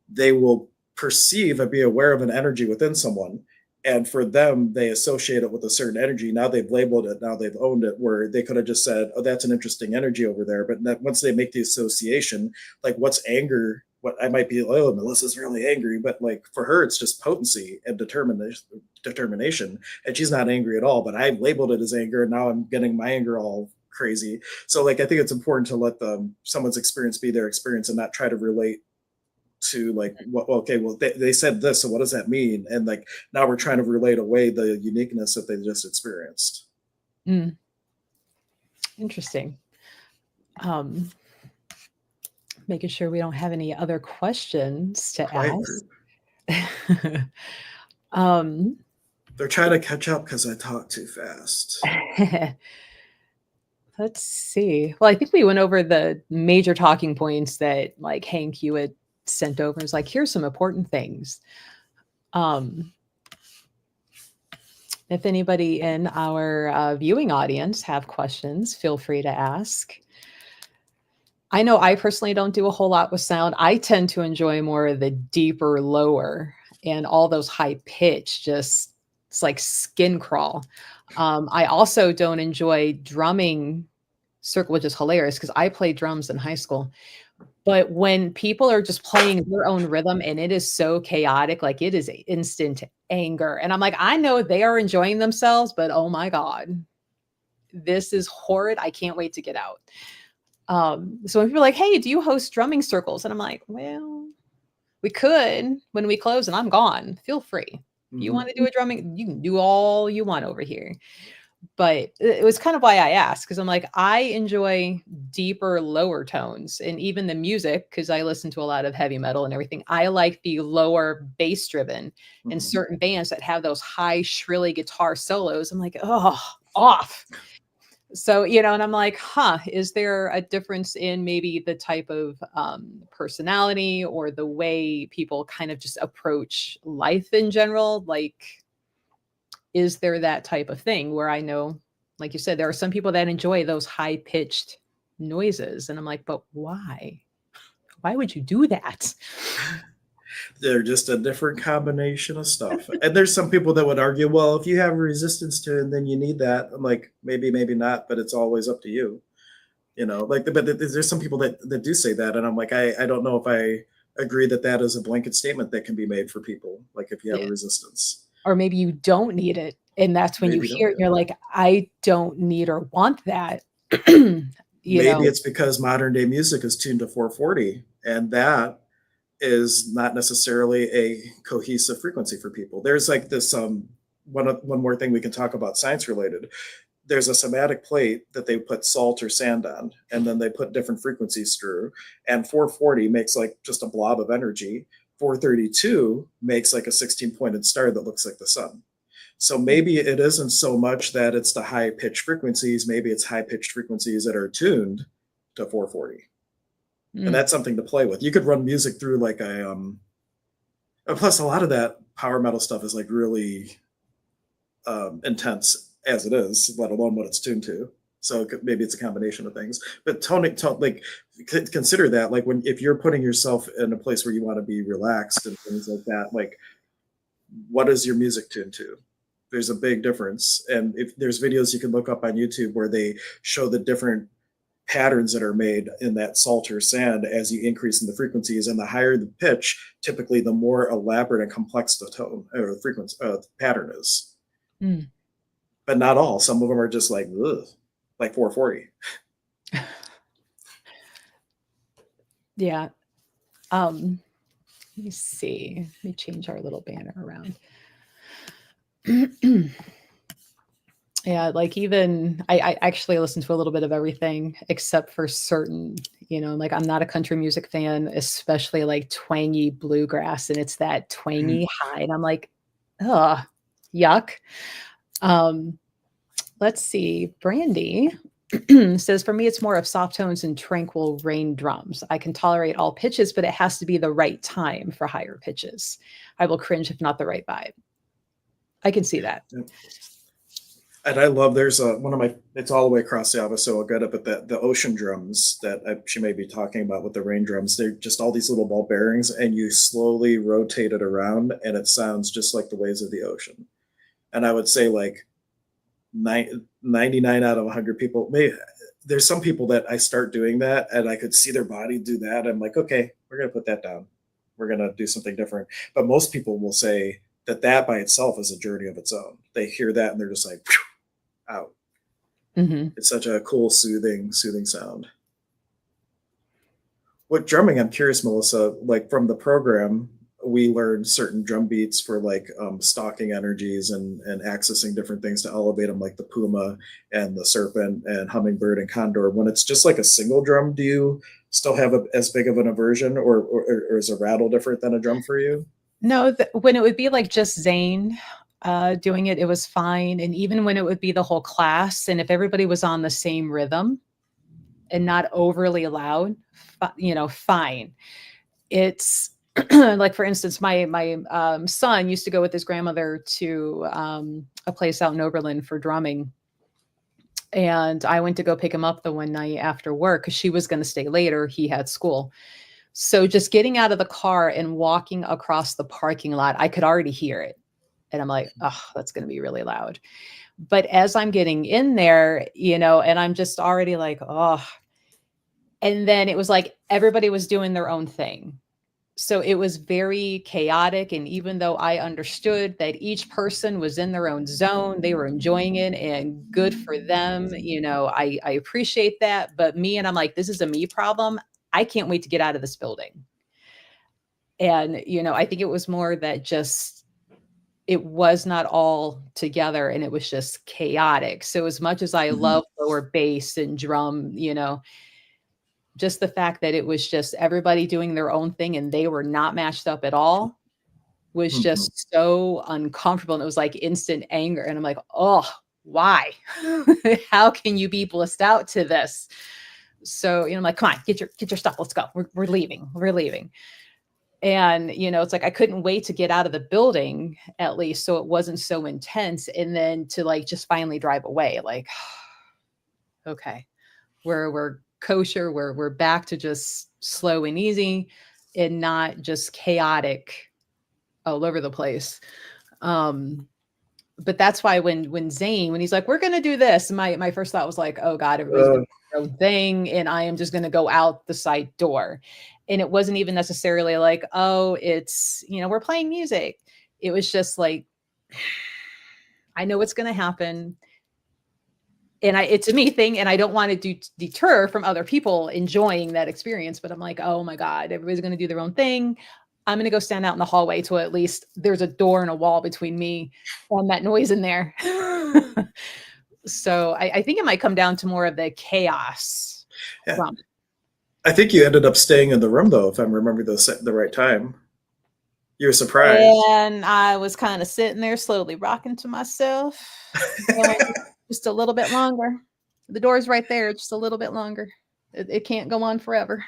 they will perceive and be aware of an energy within someone. And for them, they associate it with a certain energy. Now they've labeled it, now they've owned it, where they could have just said, oh, that's an interesting energy over there. But that once they make the association, like what's anger, what I might be, oh, Melissa's really angry. But like for her, it's just potency and determination. And she's not angry at all. But I labeled it as anger. And now I'm getting my anger all crazy. So like I think it's important to let someone's experience be their experience and not try to relate to like what okay well they said this, so what does that mean, and like now we're trying to relate away the uniqueness that they just experienced. Mm, interesting. Um, Making sure we don't have any other questions to Quiet ask. group. um, They're trying to catch up because I talk too fast. let's see. Well, I think we went over the major talking points that like Hank you had sent over. It's like, here's some important things. Um, if anybody in our viewing audience have questions, feel free to ask. I know I personally don't do a whole lot with sound. I tend to enjoy more of the deeper, lower, and all those high pitch, just it's like skin crawl. I also don't enjoy drumming circle, which is hilarious because I played drums in high school. But when people are just playing their own rhythm and it is so chaotic, like it is instant anger. And I'm like, I know they are enjoying themselves, but oh my God, this is horrid. I can't wait to get out. So when people are like, hey, do you host drumming circles? And I'm like, well, we could when we close and I'm gone. Feel free. If you Mm-hmm. want to do a drumming, you can do all you want over here. But it was kind of why I asked, because I'm like, I enjoy deeper, lower tones, and even the music, because I listen to a lot of heavy metal and everything. I like the lower bass driven, and Mhm. certain bands that have those high, shrilly guitar solos. I'm like, oh, off. So, and I'm like, huh, is there a difference in maybe the type of personality or the way people kind of just approach life in general? Like, is there that type of thing where I know, like you said, there are some people that enjoy those high pitched noises. And I'm like, but why? Why would you do that? They're just a different combination of stuff. And there's some people that would argue, well, if you have a resistance to it, then you need that. I'm like, maybe, maybe not, but it's always up to you. Like, but there's some people that do say that, and I'm like, I don't know if I agree that that is a blanket statement that can be made for people. Like, if you have a Yeah. resistance, Or maybe you don't need it. And that's when you maybe you don't hear need it, it. you're like, I don't need or want that. Maybe it's because modern day music is tuned to 440, and that is not necessarily a cohesive frequency for people. There's like this one more thing we can talk about science related. There's a somatic plate that they put salt or sand on, and then they put different frequencies through. And 440 makes like just a blob of energy. 432 makes like a 16 pointed star that looks like the sun. So maybe it isn't so much that it's the high pitched frequencies. Maybe it's high pitched frequencies that are tuned to 440. And Mm. that's something to play with. You could run music through like plus a lot of that power metal stuff is like really intense as it is, let alone what it's tuned to. So maybe it's a combination of things. But like consider that, like if you're putting yourself in a place where you want to be relaxed and things like that, like what is your music tuned to? There's a big difference. And if there's videos you can look up on YouTube where they show the different patterns that are made in that salt or sand as you increase in the frequencies, and the higher the pitch, typically the more elaborate and complex the tone or the frequency pattern is. Mm. But not all. Some of them are just like, ugh, like 440. Yeah. Let me see. Let me change our little banner around. Yeah, like even I actually listen to a little bit of everything except for certain, like I'm not a country music fan, especially like twangy bluegrass, and it's that twangy high, and I'm like, ugh, yuck. Um, let's see. Brandy says, for me, it's more of soft tones and tranquil rain drums. I can tolerate all pitches, but it has to be the right time for higher pitches. I will cringe if not the right vibe. I can see that. And I love, there's one of my, it's all the way across the office, so I'll get up at the ocean drums that she may be talking about with the rain drums. They're just all these little ball bearings, and you slowly rotate it around, and it sounds just like the waves of the ocean. And I would say like 99 out of 100 people, there's some people that I start doing that, and I could see their body do that. I'm like, okay, we're going to put that down. We're going to do something different. But most people will say that by itself is a journey of its own. They hear that and they're just like, out. Mm-hmm. It's such a cool, soothing sound. With drumming, I'm curious, Melissa, like from the program, we learned certain drum beats for like stalking energies and accessing different things to elevate them, like the puma and the serpent and hummingbird and condor. When it's just like a single drum, do you still have as big of an aversion, or is a rattle different than a drum for you? No, when it would be like just Zane doing it, it was fine. And even when it would be the whole class, and if everybody was on the same rhythm and not overly loud, fine. It's like, for instance, my son used to go with his grandmother to a place out in Oberlin for drumming. And I went to go pick him up the one night after work because she was going to stay later. He had school. So just getting out of the car and walking across the parking lot, I could already hear it. And I'm like, oh, that's going to be really loud. But as I'm getting in there, and I'm just already like, oh. And then it was like everybody was doing their own thing. So it was very chaotic. And even though I understood that each person was in their own zone, they were enjoying it and good for them. I appreciate that. But I'm like, this is a me problem. I can't wait to get out of this building. And, I think it was more that just it was not all together and it was just chaotic. So as much as I Mhm. love lower bass and drum, just the fact that it was just everybody doing their own thing and they were not matched up at all was Mhm. just so uncomfortable. And it was like instant anger. And I'm like, oh, why? How can you be blissed out to this? So, I'm like, come on, get your stuff. Let's go. We're leaving. We're leaving. And, it's like I couldn't wait to get out of the building at least so it wasn't so intense. And then to like just finally drive away, like, okay, we're kosher, we're back to just slow and easy and not just chaotic all over the place. Um, but that's why when Zane, when he's like, we're gonna do this, my first thought was like, oh God, everybody's gonna Uh, do their own thing, and I am just gonna go out the side door. And it wasn't even necessarily like, oh, it's we're playing music. It was just like, I know what's gonna happen. And it's a me thing, and I don't want to deter from other people enjoying that experience. But I'm like, oh my God, everybody's gonna do their own thing. I'm gonna go stand out in the hallway till at least there's a door and a wall between me and that noise in there. So I think it might come down to more of the chaos yeah. from it. I think you ended up staying in the room though, if I'm remembering the right time. You were surprised. And I was kind of sitting there slowly rocking to myself, going just a little bit longer. The door's right there, just a little bit longer. It can't go on forever.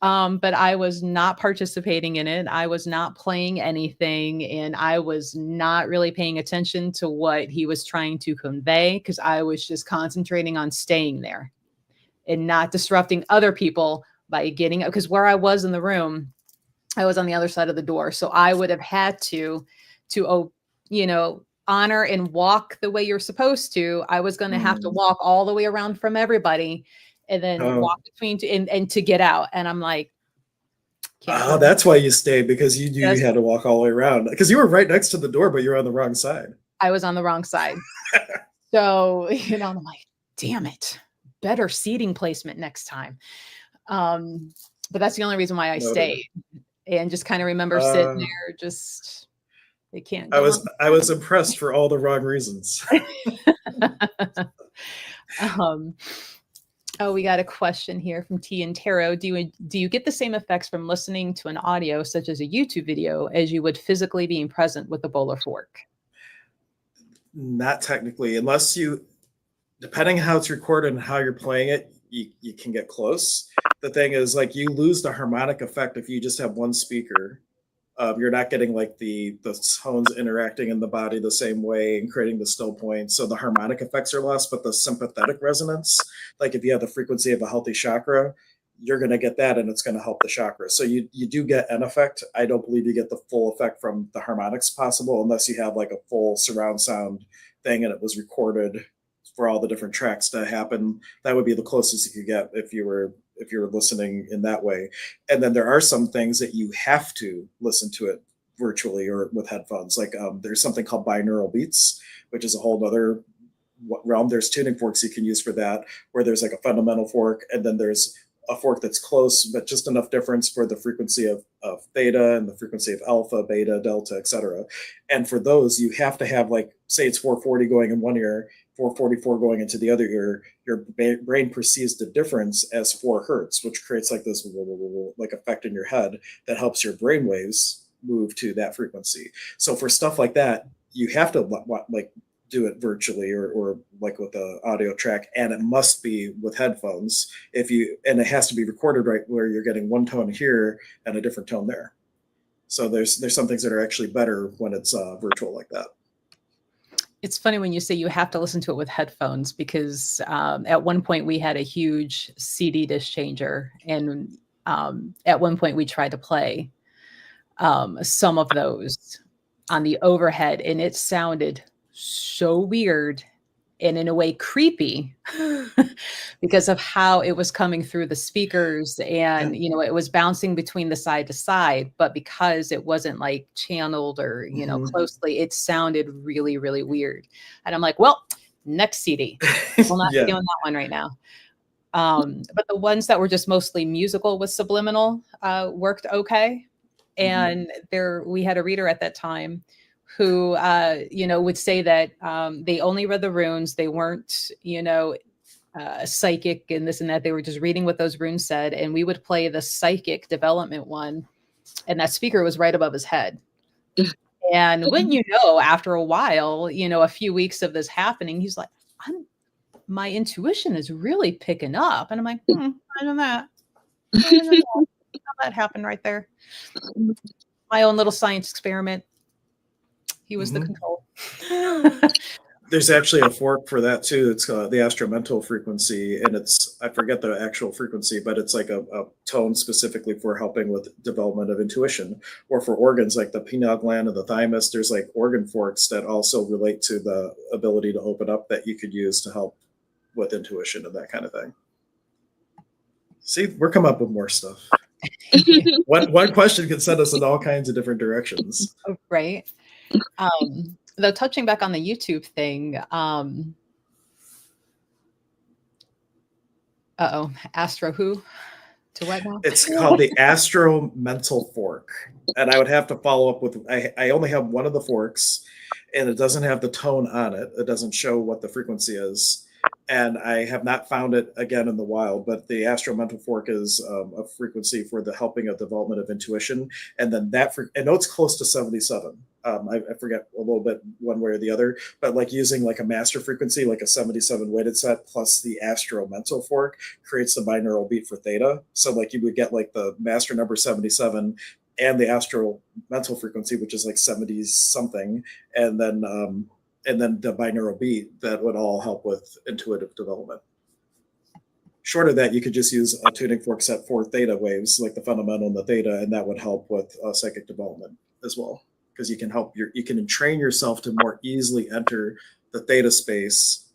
But I was not participating in it. I was not playing anything, and I was not really paying attention to what he was trying to convey because I was just concentrating on staying there and not disrupting other people by getting up. Because where I was in the room, I was on the other side of the door, so I would have had to honor and walk the way you're supposed to. I was going to have to Mm. walk all the way around from everybody and then Oh, walk between and to get out. And I'm like, can't do oh, it. that's why you stayed because you knew you Just had to walk all the way around because you were right next to the door, but you were on the wrong side. I was on the wrong side. So, I'm like, damn it. Better seating placement next time. Um, but that's the only reason why I Noted. stayed and just kind of remember sitting Uh, there, just it can't I go was on I was impressed for all the wrong reasons. forever. um, oh, we got a question here from T and Tarot. Do you get the same effects from listening to an audio such as a YouTube video as you would physically being present with a bowl or fork? Not technically, unless you, depending how it's recorded and how you're playing it, you can get close. The thing is, like, you lose the harmonic effect if you just have one speaker. You're not getting like the tones interacting in the body the same way and creating the still points. So the harmonic effects are lost, but the sympathetic resonance, like if you have the frequency of a healthy chakra, you're going to get that and it's going to help the chakra. So you do get an effect. I don't believe you get the full effect from the harmonics possible unless you have like a full surround sound thing and it was recorded for all the different tracks to happen. That would be the closest you could get if you were listening in that way. And then there are some things that you have to listen to it virtually or with headphones. Like there's something called binaural beats, which is a whole other realm. There's tuning forks you can use for that, where there's like a fundamental fork, and then there's a fork that's close, but just enough difference for the frequency of theta and the frequency of alpha, beta, delta, etc. And for those, you have to have like, say it's 440 going in one ear, 444 going into the other ear. Your brain perceives the difference as 4 hertz, which creates like this like effect in your head that helps your brain waves move to that frequency. So for stuff like that, you have to like do it virtually or like with the audio track, and it must be with headphones and it has to be recorded right where you're getting one tone here and a different tone there. So there's some things that are actually better when it's virtual like that. It's funny when you say you have to listen to it with headphones because at one point we had a huge CD disc changer, and at one point we tried to play some of those on the overhead, and it sounded so weird and in a way creepy because of how it was coming through the speakers, Yeah. and it was bouncing between the side to side, but because it wasn't like channeled or Mm-hmm. closely, it sounded really really weird. And I'm like, well, next CD, we'll not be Yeah. doing that one right now. But the ones that were just mostly musical with subliminal worked okay. And we had a reader at that time who, would say that they only read the runes. They weren't, psychic and this and that. They were just reading what those runes said. And we would play the psychic development one. And that speaker was right above his head. And wouldn't you know, after a while, a few weeks of this happening, he's like, my intuition is really picking up. And I'm like, I know that. I know how that happened right there. My own little science experiment. He was the control. There's actually a fork for that too. It's the astromental frequency, and I forget the actual frequency, but it's like a tone specifically for helping with development of intuition, or for organs like the pineal gland and the thymus. There's like organ forks that also relate to the ability to open up that you could use to help with intuition and that kind of thing. See, we're coming up with more stuff. One question can send us in all kinds of different directions. Right. Though touching back on the YouTube thing, Astro who? To what now? It's called the Astro Mental Fork. And I would have to follow up with, I only have one of the forks, and it doesn't have the tone on it. It doesn't show what the frequency is. And I have not found it again in the wild, but the Astro Mental Fork is a frequency for the helping of development of intuition. And then I know it's close to 77. I forget a little bit one way or the other, but like using like a master frequency, like a 77 weighted set plus the Astro Mental Fork creates the binaural beat for theta. So like you would get like the master number 77 and the Astro Mental frequency, which is like 70 something. And then the binaural beat that would all help with intuitive development. Short of that, you could just use a tuning fork set for theta waves, like the fundamental and the theta, and that would help with psychic development as well. Because you can train yourself to more easily enter the theta space.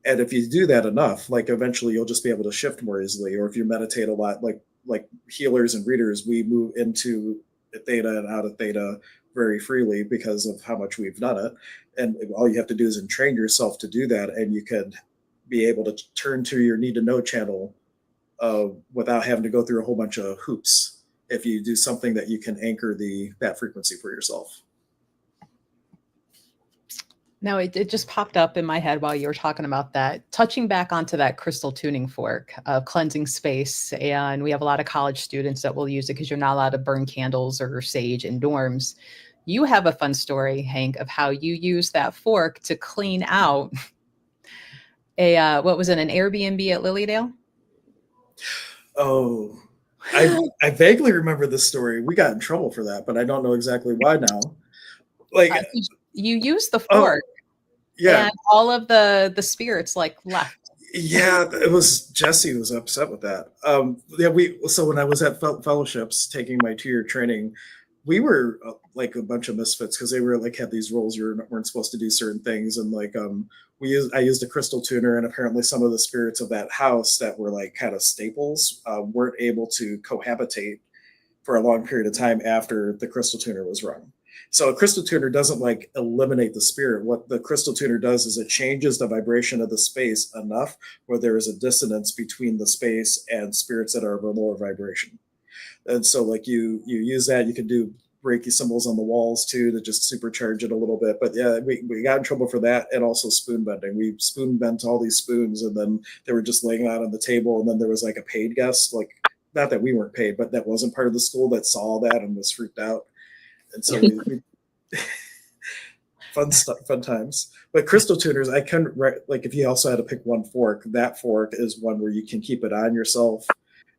And if you do that enough, like eventually you'll just be able to shift more easily. Or if you meditate a lot, like healers and readers, we move into theta and out of theta very freely because of how much we've done it. And all you have to do is train yourself to do that, and you could be able to turn to your need to know channel without having to go through a whole bunch of hoops if you do something that you can anchor that frequency for yourself. No, it just popped up in my head while you were talking about that, touching back onto that crystal tuning fork of cleansing space. And we have a lot of college students that will use it because you're not allowed to burn candles or sage in dorms. You have a fun story, Hank, of how you use that fork to clean out what was it, an Airbnb at Lilydale? Oh, I vaguely remember this story. We got in trouble for that, but I don't know exactly why now. Like you used the fork, yeah, and all of the spirits like left. Yeah, it was Jesse was upset with that. So when I was at fellowships taking my 2-year training, we were like a bunch of misfits because they were like had these roles you weren't supposed to do certain things, and like I used a crystal tuner, and apparently some of the spirits of that house that were like kind of staples weren't able to cohabitate for a long period of time after the crystal tuner was run. So a crystal tuner doesn't like eliminate the spirit. What the crystal tuner does is it changes the vibration of the space enough where there is a dissonance between the space and spirits that are of a lower vibration. And so like you use that, you can do Reiki symbols on the walls too to just supercharge it a little bit. But yeah, we got in trouble for that, and also spoon bending. We spoon bent all these spoons, and then they were just laying out on the table, and then there was like a paid guest, like not that we weren't paid, but that wasn't part of the school that saw that and was freaked out. And so we fun times. But crystal tuners, I couldn't like if you also had to pick one fork, that fork is one where you can keep it on yourself.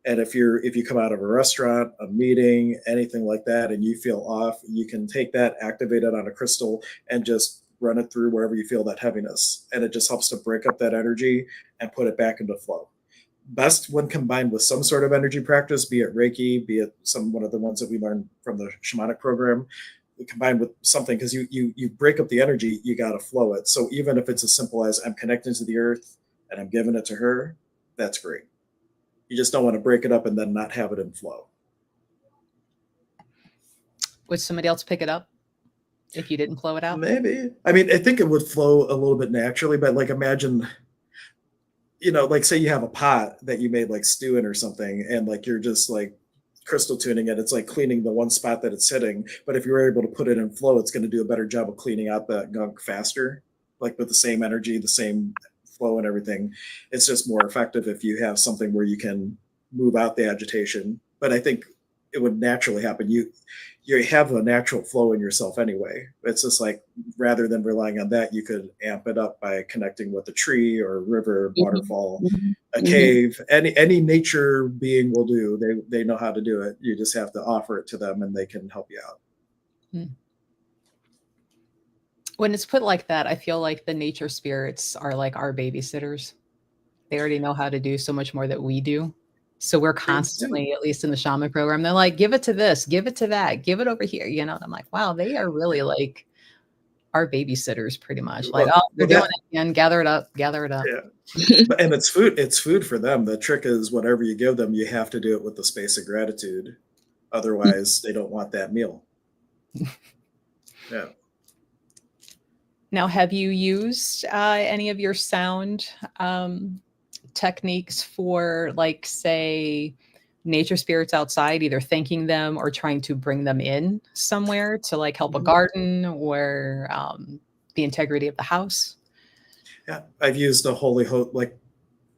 And if you come out of a restaurant, a meeting, anything like that, and you feel off, you can take that, activate it on a crystal, and just run it through wherever you feel that heaviness. And it just helps to break up that energy and put it back into flow. Best when combined with some sort of energy practice, be it Reiki, be it one of the ones that we learned from the shamanic program, combined with something, because you break up the energy, you got to flow it. So even if it's as simple as I'm connecting to the earth and I'm giving it to her, that's great. You just don't want to break it up and then not have it in flow. Would somebody else pick it up if you didn't flow it out? Maybe. I mean, I think it would flow a little bit naturally, but like imagine, like say you have a pot that you made like stew in or something, and like you're just like crystal tuning it, it's like cleaning the one spot that it's hitting. But if you're able to put it in flow, it's going to do a better job of cleaning out that gunk faster, like with the same energy, the same flow and everything. It's just more effective if you have something where you can move out the agitation. But I think it would naturally happen. You have a natural flow in yourself anyway. It's just like rather than relying on that, you could amp it up by connecting with a tree or a river, waterfall, a cave. Any nature being will do. They know how to do it. You just have to offer it to them, and they can help you out. When it's put like that, I feel like the nature spirits are like our babysitters. They already know how to do so much more that we do. So we're constantly, at least in the shaman program, they're like, give it to this, give it to that, give it over here. You know, and I'm like, wow, they are really like our babysitters pretty much. Like, oh, they're doing it again. Gather it up, gather it up. Yeah. And it's food for them. The trick is whatever you give them, you have to do it with the space of gratitude. Otherwise, they don't want that meal. Yeah. Now, have you used any of your sound techniques for, like, say, nature spirits outside, either thanking them or trying to bring them in somewhere to like help a garden or the integrity of the house? Yeah, I've used a holy host, like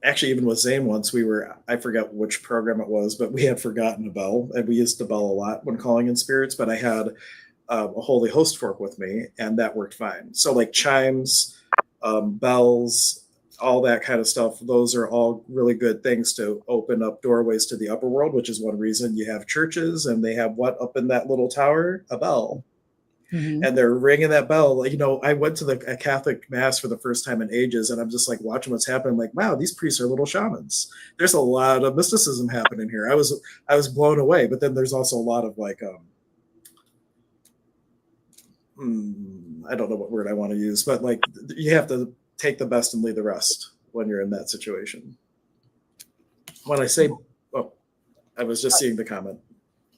actually even with Zane once I forgot which program it was, but we had forgotten a bell, and we used the bell a lot when calling in spirits, but I had a holy host fork with me, and that worked fine. So like chimes, bells, all that kind of stuff, those are all really good things to open up doorways to the upper world, which is one reason you have churches, and they have what up in that little tower? A bell. And they're ringing that bell. You know, I went to a Catholic mass for the first time in ages, and I'm just like watching what's happening. like, wow, these priests are little shamans. There's a lot of mysticism happening here. I was blown away. But then there's also a lot of like, I don't know what word I want to use, but like you have to take the best and leave the rest when you're in that situation. When I say, oh, I was just seeing the comment.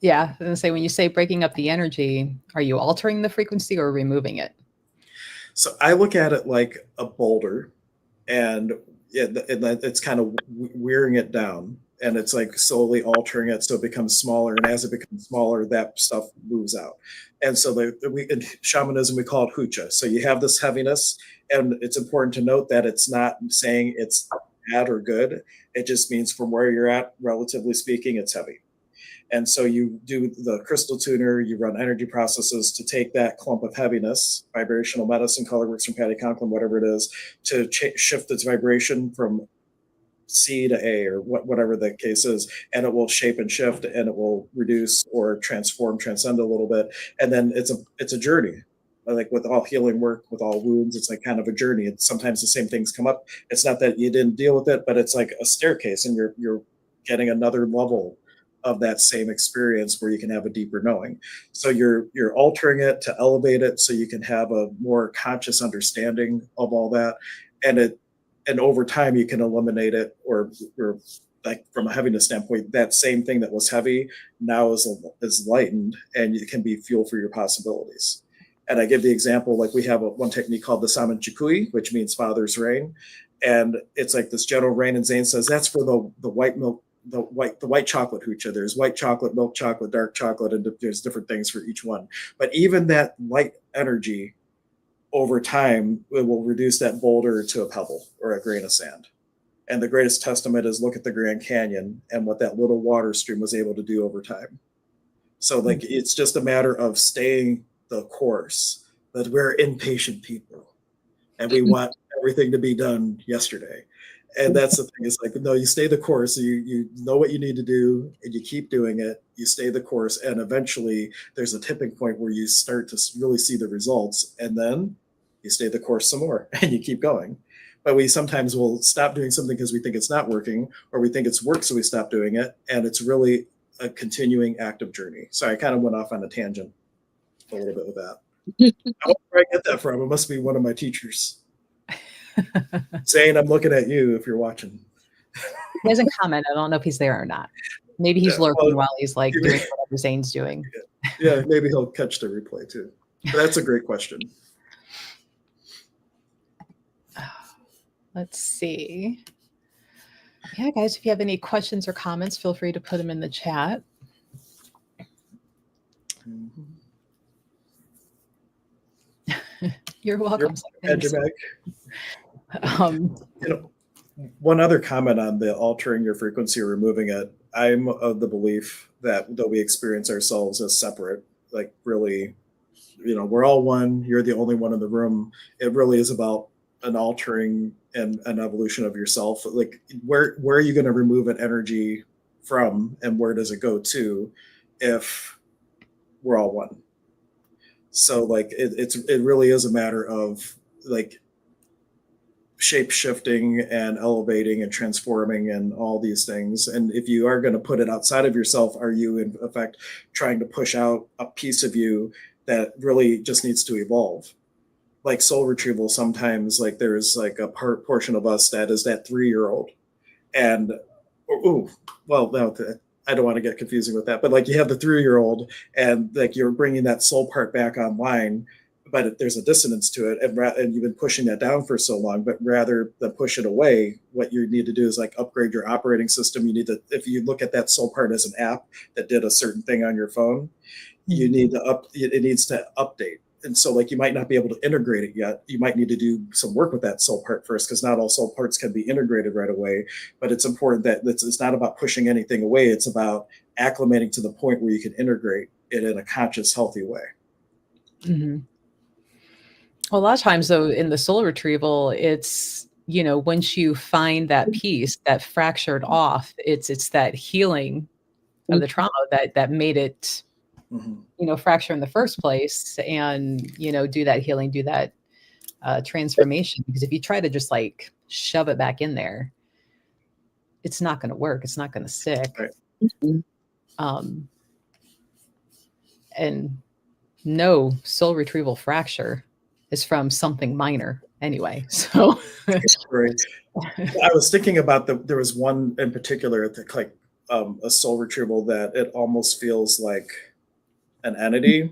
Yeah, I was gonna say, when you say breaking up the energy, are you altering the frequency or removing it? So I look at it like a boulder, and it's kind of wearing it down, and it's like slowly altering it so it becomes smaller. And as it becomes smaller, that stuff moves out. And so in shamanism, we call it hucha. So you have this heaviness, and it's important to note that it's not saying it's bad or good. It just means from where you're at, relatively speaking, it's heavy. And so you do the crystal tuner, you run energy processes to take that clump of heaviness, vibrational medicine, color works from Patty Conklin, whatever it is, to shift its vibration from C to A or whatever the case is, and it will shape and shift, and it will reduce or transform, transcend a little bit. And then it's a journey. Like with all healing work, with all wounds, it's like kind of a journey. And sometimes the same things come up. It's not that you didn't deal with it, but it's like a staircase, and you're getting another level of that same experience where you can have a deeper knowing. So you're altering it to elevate it so you can have a more conscious understanding of all that. And over time you can eliminate it, or like from a heaviness standpoint, that same thing that was heavy now is lightened, and it can be fuel for your possibilities. And I give the example, like we have one technique called the Saman Chikui, which means Father's Rain. And it's like this gentle rain, and Zane says that's for the white milk, the white chocolate hucha. There's white chocolate, milk chocolate, dark chocolate, and there's different things for each one. But even that light energy over time, it will reduce that boulder to a pebble or a grain of sand. And the greatest testament is look at the Grand Canyon and what that little water stream was able to do over time. So like it's just a matter of staying the course. But we're impatient people, and we want everything to be done yesterday. And that's the thing. It's like, no, you stay the course. You know what you need to do, and you keep doing it. You stay the course, and eventually there's a tipping point where you start to really see the results, and then you stay the course some more, and you keep going. But we sometimes will stop doing something because we think it's not working, or we think it's worked, so we stop doing it, and it's really a continuing active journey. So I kind of went off on a tangent a little bit with that. I don't know where I get that from. It must be one of my teachers. Zane, I'm looking at you if you're watching. He hasn't commented. I don't know if he's there or not. Maybe he's lurking while he's like doing whatever Zane's doing. Yeah, maybe he'll catch the replay too. But that's a great question. Let's see. Yeah, guys, if you have any questions or comments, feel free to put them in the chat. You're welcome. You know, one other comment on the altering your frequency or removing it. I'm of the belief that though we experience ourselves as separate, like really, we're all one. You're the only one in the room. It really is about an altering and an evolution of yourself. Like where are you going to remove an energy from, and where does it go to, if we're all one? So like it really is a matter of like shape shifting and elevating and transforming and all these things. And if you are going to put it outside of yourself, are you in effect trying to push out a piece of you that really just needs to evolve? Like soul retrieval, sometimes like there's like a portion of us that is that 3-year-old, and well, no, I don't want to get confusing with that, but like you have the 3-year-old, and like you're bringing that soul part back online, but there's a dissonance to it, and you've been pushing that down for so long. But rather than push it away, what you need to do is like upgrade your operating system. You need to, if you look at that soul part as an app that did a certain thing on your phone, you need to it needs to update. And so like you might not be able to integrate it yet. You might need to do some work with that soul part first, because not all soul parts can be integrated right away. But it's important that it's not about pushing anything away. It's about acclimating to the point where you can integrate it in a conscious, healthy way. Mm-hmm. Well, a lot of times though, in the soul retrieval, it's, once you find that piece that fractured off, it's that healing of the trauma that made it, fracture in the first place, and, do that healing, do that transformation. Because if you try to just like shove it back in there, it's not going to work. It's not going to stick. Right. And no soul retrieval fracture is from something minor anyway. So right. I was thinking about there was one in particular, like a soul retrieval, that it almost feels like an entity,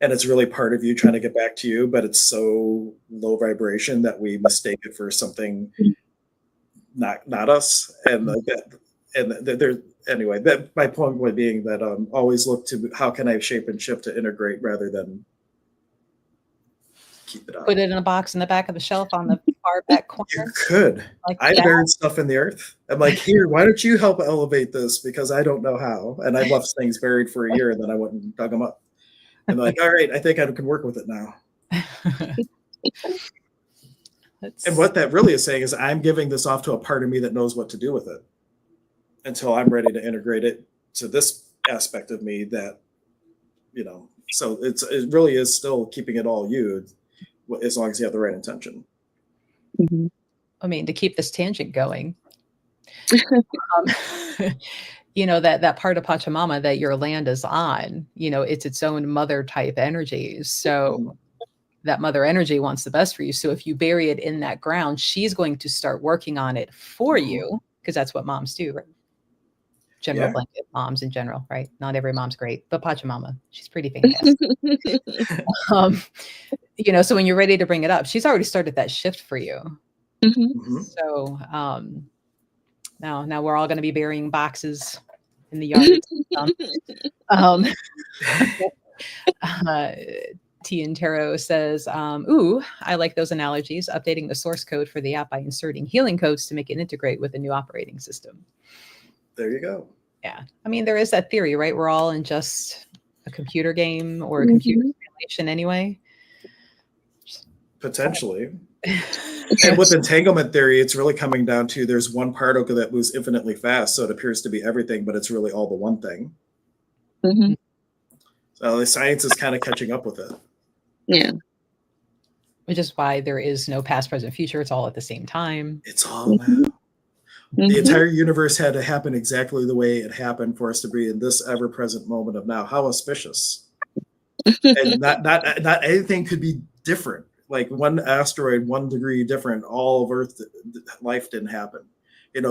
and it's really part of you trying to get back to you, but it's so low vibration that we mistake it for something not us. And like that, and there anyway, that my point would being that always look to how can I shape and shift to integrate rather than keep it up. Put it in a box in the back of the shelf on the far back corner. You could. Like I buried stuff in the earth. I'm like, here, why don't you help elevate this? Because I don't know how. And I left things buried for a year, and then I went and dug them up. And they're like, all right, I think I can work with it now. And what that really is saying is I'm giving this off to a part of me that knows what to do with it until I'm ready to integrate it to this aspect of me that, so it really is still keeping it all you, as long as you have the right intention. Mm-hmm. I mean, to keep this tangent going, that part of Pachamama that your land is on, it's its own mother type energy. So that mother energy wants the best for you. So if you bury it in that ground, she's going to start working on it for you, because that's what moms do, right? Blanket moms in general, right? Not every mom's great, but Pachamama, she's pretty fantastic. So when you're ready to bring it up, she's already started that shift for you. Mm-hmm. So now we're all going to be burying boxes in the yard. Tian Tarot says, ooh, I like those analogies, updating the source code for the app by inserting healing codes to make it integrate with a new operating system. There you go. Yeah. I mean, there is that theory, right? We're all in just a computer game or a computer simulation anyway. Potentially. And with entanglement theory, it's really coming down to there's one particle that moves infinitely fast, so it appears to be everything, but it's really all the one thing. Mm-hmm. So the science is kind of catching up with it. Yeah. Which is why there is no past, present, future. It's all at the same time. It's all now. The entire universe had to happen exactly the way it happened for us to be in this ever-present moment of now. How auspicious. And not anything could be different. Like one asteroid, 1 degree different, all of Earth life didn't happen.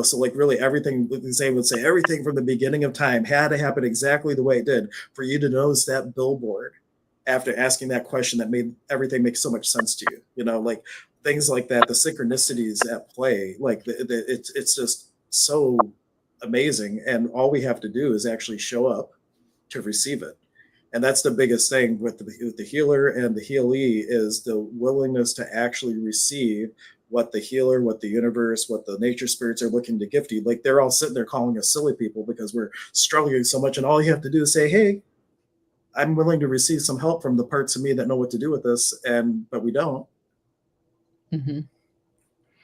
So like really everything, they would say everything from the beginning of time had to happen exactly the way it did for you to notice that billboard after asking that question that made everything make so much sense to you. Like things like that, the synchronicities at play, like it's just so amazing. And all we have to do is actually show up to receive it. And that's the biggest thing with the healer and the healee is the willingness to actually receive what the healer, what the universe, what the nature spirits are looking to gift you. Like they're all sitting there calling us silly people because we're struggling so much. And all you have to do is say, hey, I'm willing to receive some help from the parts of me that know what to do with this. But we don't. Mm-hmm.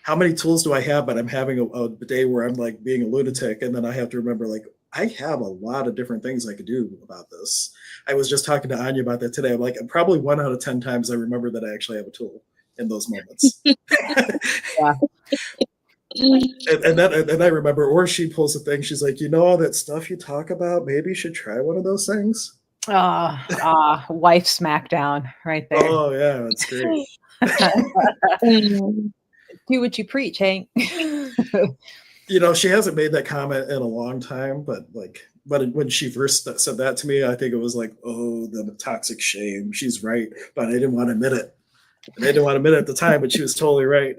How many tools do I have? But I'm having a day where I'm like being a lunatic. And then I have to remember, like, I have a lot of different things I could do about this. I was just talking to Anya about that today. I'm like, probably 1 out of 10 times I remember that I actually have a tool in those moments. Yeah. And I remember, or she pulls a thing. She's like, all that stuff you talk about, maybe you should try one of those things. Wife smackdown right there. Oh yeah, that's great. Do what you preach, Hank. She hasn't made that comment in a long time, but when she first said that to me, I think it was like, oh, the toxic shame. She's right, but I didn't want to admit it. And I didn't want to admit it at the time, but she was totally right.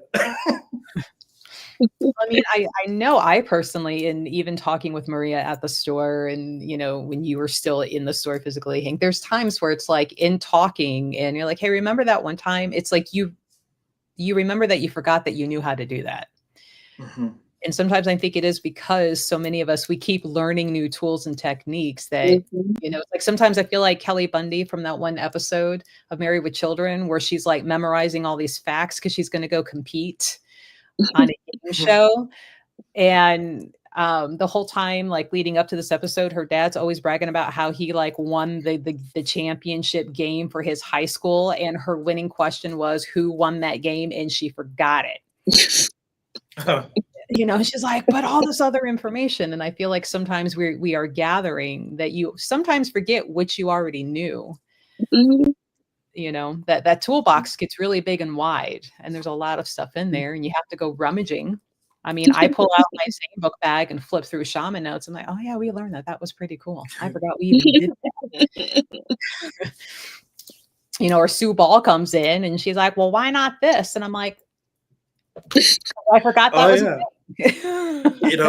I mean, I know I personally, and even talking with Maria at the store and, when you were still in the store physically, Hank, there's times where it's like in talking and you're like, hey, remember that one time? It's like you remember that you forgot that you knew how to do that. Mm-hmm. And sometimes I think it is because so many of us, we keep learning new tools and techniques that, it's like sometimes I feel like Kelly Bundy from that one episode of Married with Children, where she's like memorizing all these facts because she's going to go compete on a game show. And the whole time, like leading up to this episode, her dad's always bragging about how he like won the championship game for his high school. And her winning question was, who won that game? And she forgot it. She's like, but all this other information. And I feel like sometimes we are gathering that you sometimes forget what you already knew. Mm-hmm. That toolbox gets really big and wide, and there's a lot of stuff in there, and you have to go rummaging. I mean, I pull out my same book bag and flip through shaman notes. I'm like, oh yeah, we learned that. That was pretty cool. I forgot we even did that. Or Sue Ball comes in and she's like, well, why not this? And I'm like, I forgot that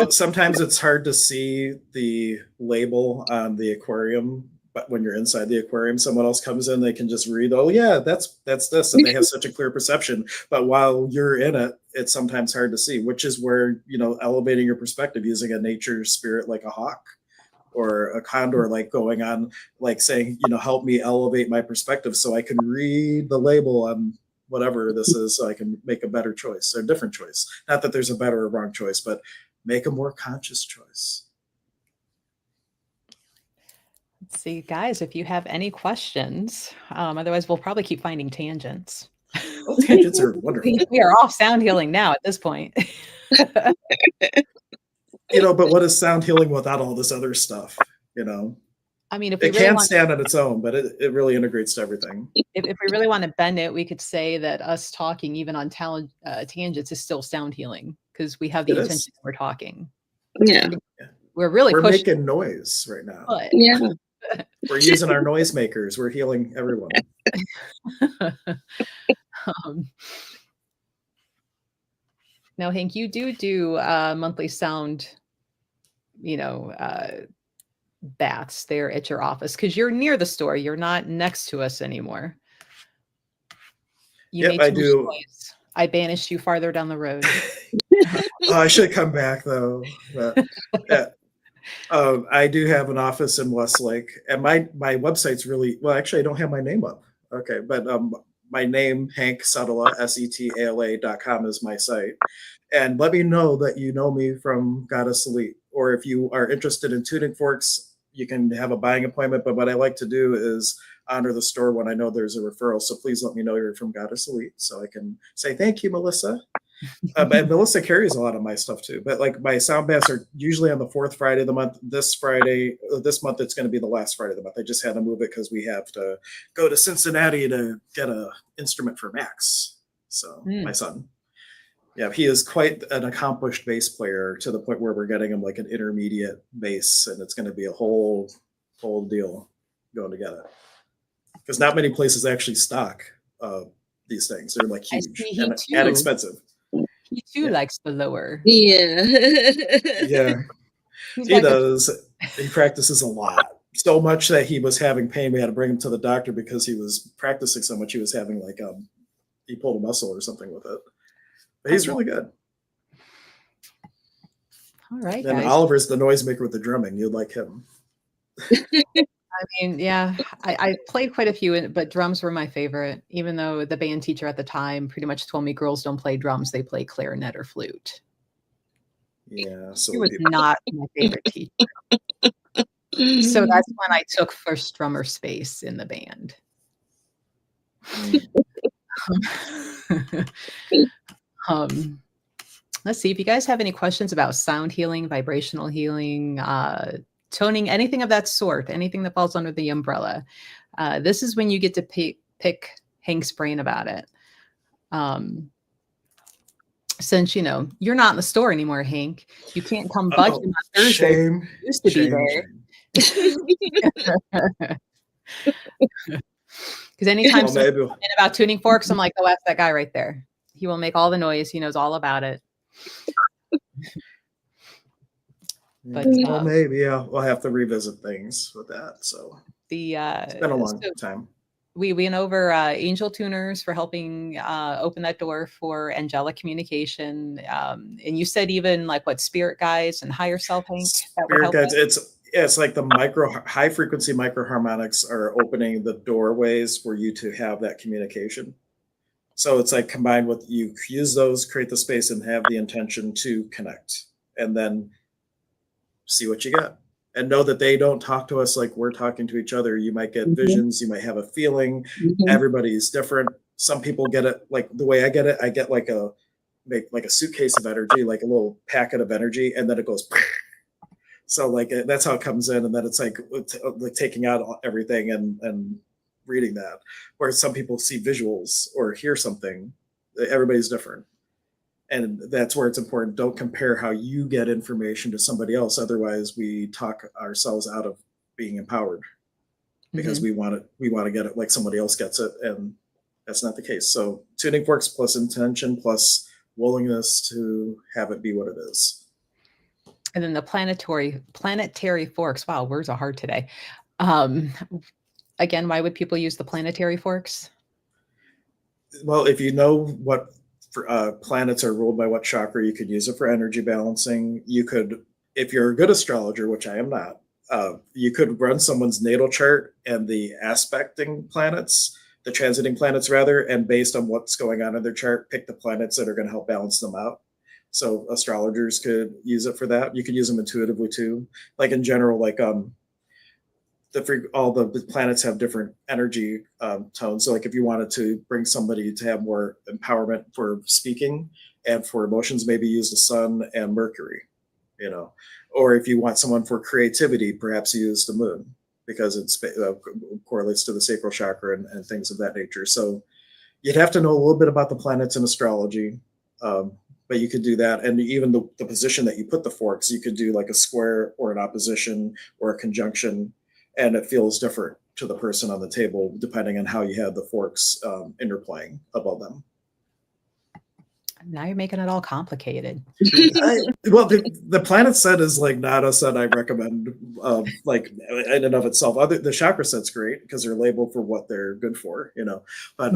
was sometimes it's hard to see the label on the aquarium, but when you're inside the aquarium, someone else comes in, they can just read, oh yeah, that's this, and they have such a clear perception. But while you're in it, it's sometimes hard to see, which is where, elevating your perspective using a nature spirit like a hawk or a condor, like going on, like saying, help me elevate my perspective so I can read the label on whatever this is, so I can make a better choice or a different choice. Not that there's a better or wrong choice, but make a more conscious choice. Let's see, guys, if you have any questions, otherwise we'll probably keep finding tangents. Oh, tangents are wonderful. We are off sound healing now at this point. But what is sound healing without all this other stuff? I mean, if it really can stand on its own, but it really integrates to everything. If we really want to bend it, we could say that us talking even on tangents is still sound healing because we have the intention we're talking. Yeah. We're making noise right now. But, yeah. We're using our noise makers. We're healing everyone. Now, Hank, you do monthly sound, baths there at your office because you're near the store. You're not next to us anymore. Yep, I do. Choice. I banished you farther down the road. I should come back though. But, yeah. I do have an office in Westlake, and my website's really well. Actually, I don't have my name up. Okay, but my name, Hank Setala, SETALA.com is my site. And let me know that you know me from Goddess Elite. Or if you are interested in tuning forks, you can have a buying appointment. But what I like to do is honor the store when I know there's a referral. So please let me know you're from Goddess Elite so I can say thank you, Melissa. But Melissa carries a lot of my stuff too. But like my sound baths are usually on the 4th Friday of the month. This month, it's going to be the last Friday of the month. I just had to move it because we have to go to Cincinnati to get an instrument for Max. So my son. Yeah, he is quite an accomplished bass player to the point where we're getting him like an intermediate bass, and it's going to be a whole deal going to get it. Because not many places actually stock these things. They're like huge and expensive. He too likes the lower. Yeah. Yeah. He does. He practices a lot. so much that he was having pain. We had to bring him to the doctor because he was practicing so much. He was having like he pulled a muscle or something with it. But he's really good. All right, and guys. Oliver's the noisemaker with the drumming. You'd like him. I mean, yeah, I played quite a few, but drums were my favorite, even though the band teacher at the time pretty much told me girls don't play drums, they play clarinet or flute. Yeah, so he was not my favorite teacher. So that's when I took first drummer space in the band. Let's see if you guys have any questions about sound healing, vibrational healing, toning, anything of that sort, anything that falls under the umbrella. This is when you get to pick Hank's brain about it. Since, you know, you're not in the store anymore, Hank, you can't come budging on Thursday. Shame. You used to be there. Because anytime someone's about tuning forks, I'm like, oh, that's that guy right there. He will make all the noise. He knows all about it. But well, maybe we'll have to revisit things with that. So it's been a long time. We went over angel tuners for helping open that door for angelic communication. And you said even like what, spirit guides and higher self, Hank? Spirit guides. It's like the high frequency microharmonics are opening the doorways for you to have that communication. So it's like combined with you use those, create the space, and have the intention to connect, and then see what you get. And know that they don't talk to us like we're talking to each other. You might get visions, you might have a feeling. Everybody's different. Some people get it like the way I get it. I get like a suitcase of energy, like a little packet of energy, and then it goes. So like that's how it comes in, and then it's like taking out everything and reading that. Where some people see visuals or hear something. Everybody's different. And that's where it's important. Don't compare how you get information to somebody else. Otherwise, we talk ourselves out of being empowered because we want to get it like somebody else gets it, and that's not the case. So tuning forks plus intention plus willingness to have it be what it is. And then the planetary forks. Wow, words are hard today. Again, why would people use the planetary forks? Well, if you know what planets are ruled by what chakra, you could use it for energy balancing. You could, if you're a good astrologer, which I am not, you could run someone's natal chart and the aspecting planets, the transiting planets rather, and based on what's going on in their chart, pick the planets that are going to help balance them out. So astrologers could use it for that. You could use them intuitively too. Like in general, like all the planets have different energy tones. So like if you wanted to bring somebody to have more empowerment for speaking and for emotions, maybe use the sun and Mercury, you know. Or if you want someone for creativity, perhaps use the moon because it correlates to the sacral chakra and things of that nature. So you'd have to know a little bit about the planets in astrology. But you could do that. And even the position that you put the forks, you could do like a square or an opposition or a conjunction. And it feels different to the person on the table, depending on how you have the forks interplaying above them. Now you're making it all complicated. Well, the planet set is like not a set I recommend, like in and of itself. The chakra set's great because they're labeled for what they're good for, you know. But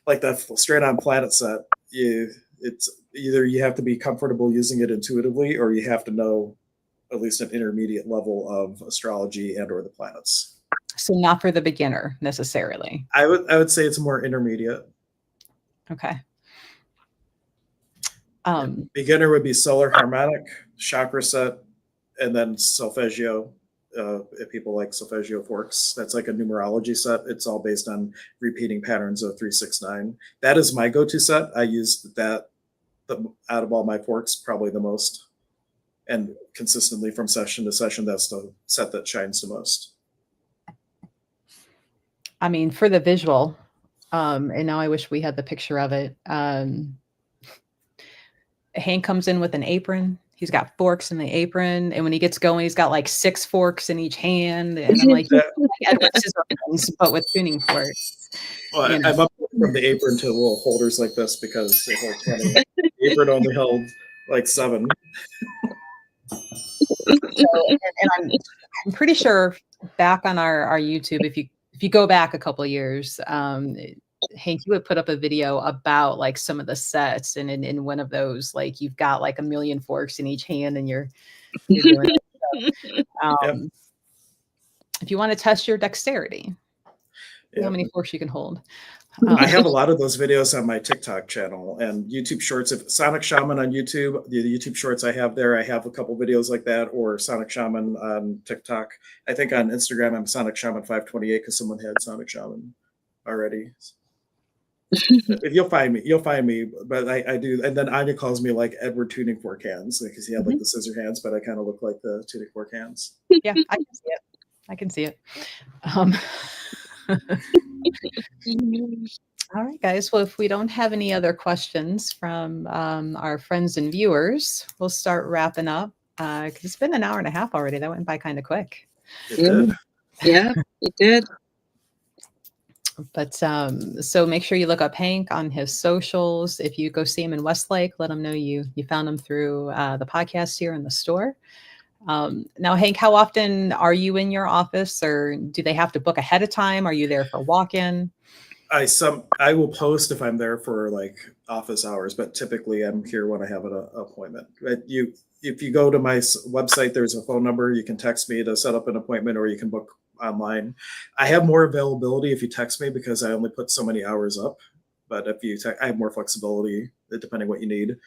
like that straight on planet set, it's either you have to be comfortable using it intuitively, or you have to know at least an intermediate level of astrology and or the planets. So not for the beginner necessarily. I would say it's more intermediate. Okay. Beginner would be solar harmonic, chakra set, and then solfeggio. If people like solfeggio forks, that's like a numerology set. It's all based on repeating patterns of 3, 6, 9. That is my go-to set. I use that out of all my forks, probably the most. And consistently from session to session, that's the set that shines the most. I mean, for the visual, and now I wish we had the picture of it. Hank comes in with an apron. He's got forks in the apron. And when he gets going, he's got like 6 forks in each hand. And I'm like, Edward Scissorhands, but with tuning forks. Well, you know. I'm up from the apron to little holders like this because they hold 20. The apron only held like 7. So, and I'm pretty sure back on our YouTube, if you go back a couple of years, Hank, you would put up a video about like some of the sets, and in one of those, like you've got like a million forks in each hand, and you're doing it. So, Yep. if you want to test your dexterity, Yep. how many forks you can hold. I have a lot of those videos on my TikTok channel and YouTube Shorts. If Sonic Shaman on YouTube, the YouTube Shorts I have there, I have a couple videos like that, or Sonic Shaman on TikTok. I think on Instagram I'm Sonic Shaman 528 because someone had Sonic Shaman already. If you'll find me. But I do, and then Anya calls me like Edward Tuning Fork Hands because he had like the scissor hands, but I kind of look like the tuning fork hands. Yeah, I can see it. All right, guys. Well, if we don't have any other questions from our friends and viewers, we'll start wrapping up. Because it's been an hour and a half already. That went by kind of quick. It did. Yeah, it did. But so make sure you look up Hank on his socials. If you go see him in Westlake, let him know you found him through the podcast here in the store. Now, Hank, how often are you in your office, or do they have to book ahead of time? Are you there for walk-in? I will post if I'm there for like office hours, but typically I'm here when I have an appointment. If you go to my website, there's a phone number. You can text me to set up an appointment, or you can book online. I have more availability if you text me because I only put so many hours up. But if you I have more flexibility depending what you need.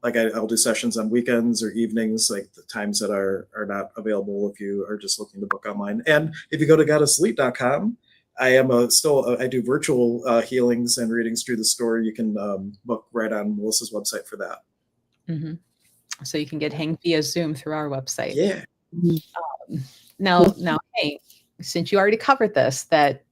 Like I'll do sessions on weekends or evenings, like the times that are not available if you are just looking to book online. And if you go to goddesselite.com, I am I do virtual healings and readings through the store. You can book right on Melissa's website for that. Mm-hmm. So you can get Hank via Zoom through our website. Yeah. Now, Hank, since you already covered this, that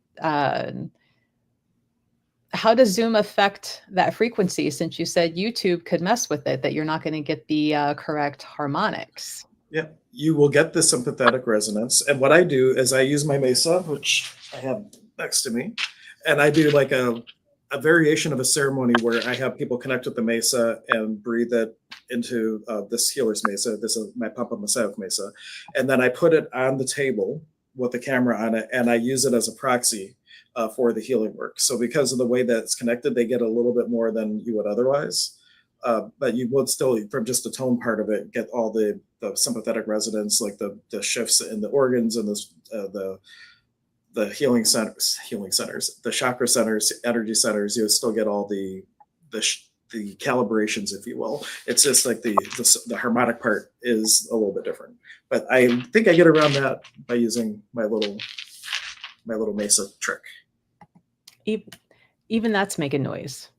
how does Zoom affect that frequency? Since you said YouTube could mess with it, that you're not going to get the correct harmonics. Yeah, you will get the sympathetic resonance. And what I do is I use my mesa, which I have next to me, and I do like a variation of a ceremony where I have people connect with the mesa and breathe it into this healer's mesa. This is my Pampa Masaic mesa. And then I put it on the table with the camera on it, and I use it as a proxy for the healing work. So because of the way that it's connected, they get a little bit more than you would otherwise. But you would still, from just the tone part of it, get all the sympathetic resonance, like the shifts in the organs and the healing centers, the chakra centers, energy centers. You still get all the calibrations, if you will. It's just like the harmonic part is a little bit different. But I think I get around that by using my little mesa trick. Even that's making noise.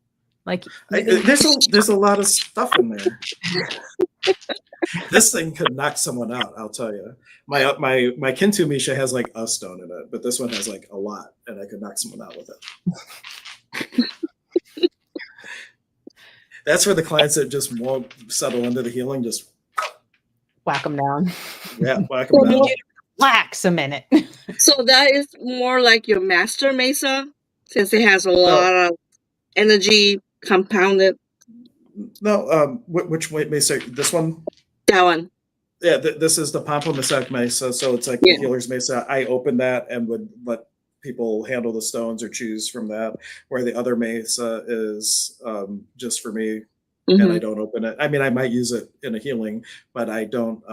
Like there's a lot of stuff in there. This thing could knock someone out, I'll tell you. My Kintu Misha has like a stone in it, but this one has like a lot, and I could knock someone out with it. That's for the clients that just won't settle into the healing, just whack them down. Yeah, whack them down. Relax a minute. So that is more like your master mesa, since it has a lot of energy compounded. No, which mesa? This one? That one. Yeah, this is the Pampa Masaic mesa. So it's like the healer's mesa. I open that and would let people handle the stones or choose from that. Where the other mesa is just for me, and I don't open it. I mean, I might use it in a healing, but I don't.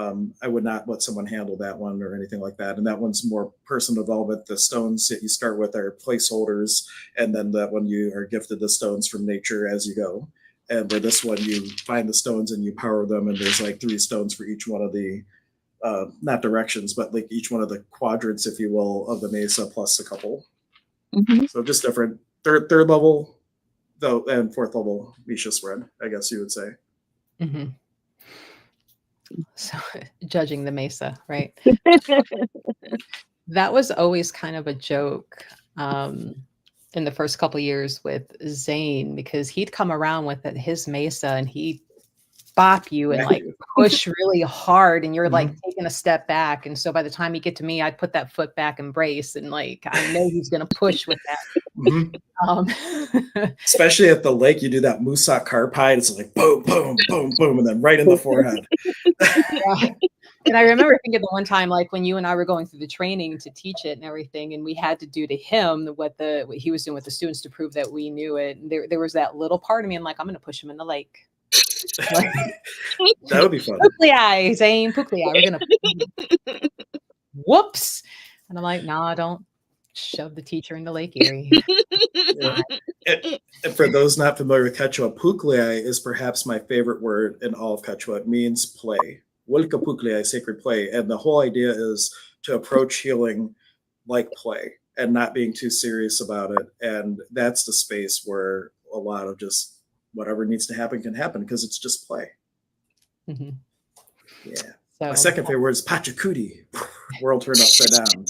I would not let someone handle that one or anything like that. And that one's more personal development. The stones that you start with are placeholders, and then that one you are gifted the stones from nature as you go. And with this one, you find the stones and you power them, and there's like 3 stones for each one of the, not directions, but like each one of the quadrants, if you will, of the mesa plus a couple. So just different. Third level, though, and 4th level Misha spread, I guess you would say. So judging the mesa, right? That was always kind of a joke. In the first couple of years with Zane, because he'd come around with his mesa and he'd bop you and like push really hard, and you're like taking a step back. And so by the time you get to me, I'd put that foot back and brace, and like I know he's gonna push with that. Especially at the lake, you do that Musak carpide. It's like boom, boom, boom, boom, and then right in the forehead. And I remember thinking the one time, like when you and I were going through the training to teach it and everything, and we had to do to him what he was doing with the students to prove that we knew it. And there was that little part of me, I'm like, I'm going to push him in the lake. Like, That would be fun. Pookley, Zane, Pookley, we're going to, whoops. And I'm like, nah, don't shove the teacher in the Lake Erie. Yeah. And for those not familiar with Quechua, Puklei is perhaps my favorite word in all of Quechua. It means play. Wilka Puklei, sacred play. And the whole idea is to approach healing like play and not being too serious about it. And that's the space where a lot of just whatever needs to happen can happen because it's just play. Mm-hmm. Yeah. So, my second favorite word is Pachacuti. World turned upside down.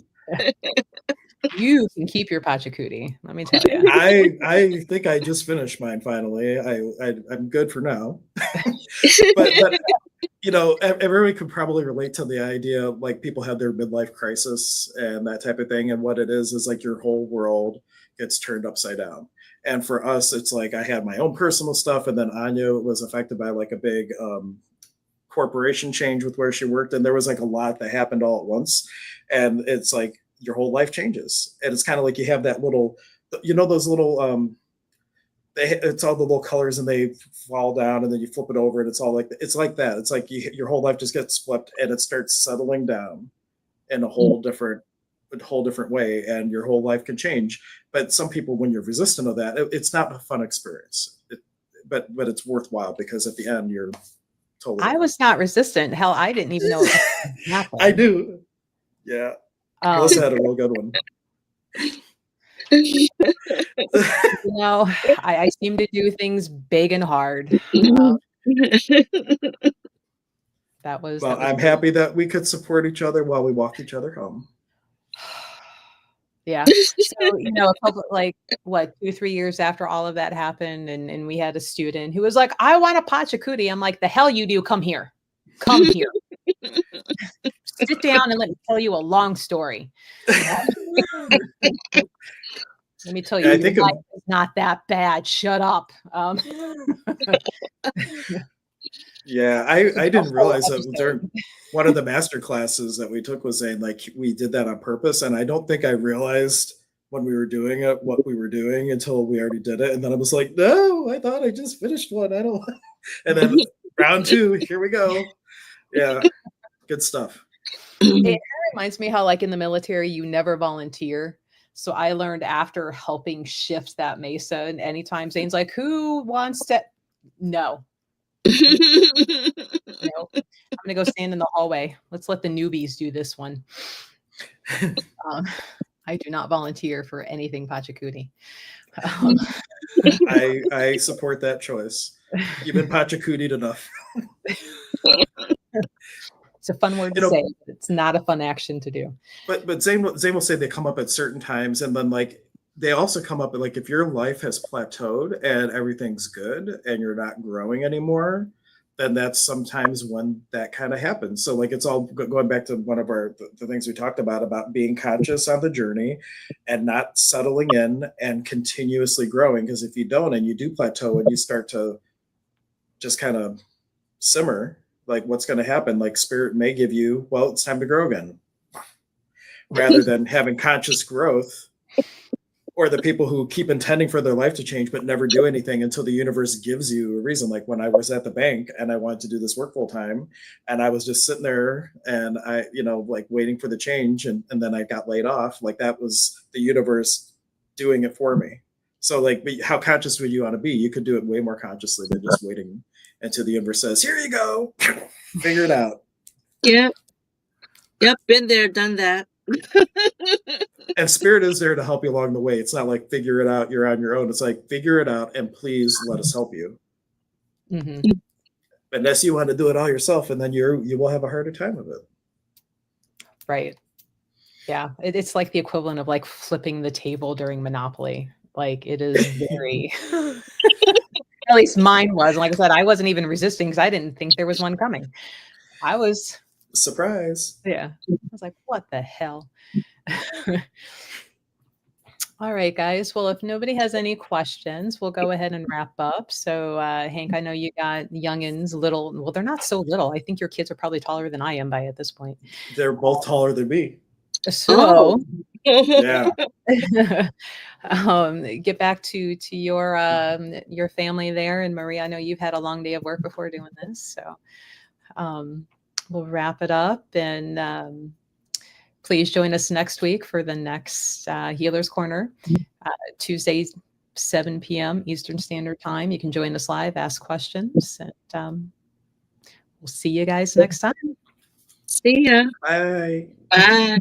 You can keep your Pachacuti, let me tell you. I think I just finished mine finally. I'm good for now. but you know, everybody could probably relate to the idea of, like, people have their midlife crisis and that type of thing, and what it is like your whole world gets turned upside down. And for us, it's like I had my own personal stuff, and then Anya was affected by like a big corporation change with where she worked, and there was like a lot that happened all at once, and it's like your whole life changes. And it's kind of like you have that little, you know, those little it's all the little colors and they fall down and then you flip it over and it's all like it's like that. It's like your whole life just gets flipped and it starts settling down in a whole different way, and your whole life can change. But some people, when you're resistant of that, it's not a fun experience. But it's worthwhile because at the end you're totally. I was not resistant. Hell, I didn't even know it happened. I do. Yeah. Melissa had a real good one. You know, I seem to do things big and hard. That was. I'm happy that we could support each other while we walked each other home. Yeah. So, you know, a couple, like, what, 2-3 years after all of that happened, and we had a student who was like, I want a Pachacuti. I'm like, the hell you do? Come here. Come here. Sit down and let me tell you a long story. Let me tell you, I think your life is not that bad. Shut up. Yeah, I didn't realize that during one of the master classes that we took was saying like we did that on purpose, and I don't think I realized when we were doing it what we were doing until we already did it, and then I was like, no, I thought I just finished one. I don't. And then round 2, here we go. Yeah, good stuff. It reminds me how, like, in the military, you never volunteer. So I learned after helping shift that mesa, and anytime Zane's like, who wants to? No. No. I'm gonna go stand in the hallway. Let's let the newbies do this one. I do not volunteer for anything Pachacuti. I support that choice. You've been Pachacuti'd enough. It's a fun word to say, but it's not a fun action to do. But Zane will say they come up at certain times, and then like they also come up at, like, if your life has plateaued and everything's good and you're not growing anymore, then that's sometimes when that kind of happens. So like it's all going back to one of the things we talked about being conscious on the journey and not settling in and continuously growing. Because if you don't and you do plateau and you start to just kind of simmer, like what's going to happen? Like spirit may give you, well, it's time to grow again, rather than having conscious growth. Or the people who keep intending for their life to change but never do anything until the universe gives you a reason. Like when I was at the bank and I wanted to do this work full time, and I was just sitting there and I, like waiting for the change, and then I got laid off. Like that was the universe doing it for me. So like, how conscious would you want to be? You could do it way more consciously than just waiting until the universe says, here you go, figure it out. Yep, been there, done that. And spirit is there to help you along the way. It's not like figure it out, you're on your own. It's like figure it out and please let us help you. Mm-hmm. Unless you want to do it all yourself, and then you will have a harder time with it. Right. Yeah. It's like the equivalent of like flipping the table during Monopoly. Like it is very, at least mine was. And like I said, I wasn't even resisting because I didn't think there was one coming. I was surprised. Yeah. I was like, what the hell? All right, guys. Well, if nobody has any questions, we'll go ahead and wrap up. So, Hank, I know you got youngins, little. Well, they're not so little. I think your kids are probably taller than I am by at this point. They're both taller than me. So, Yeah. get back to your family there. And Maria, I know you've had a long day of work before doing this, so we'll wrap it up. And please join us next week for the next Healers Corner, Tuesday, 7 p.m. Eastern Standard Time. You can join us live, ask questions, and we'll see you guys next time. See ya. Bye. Bye.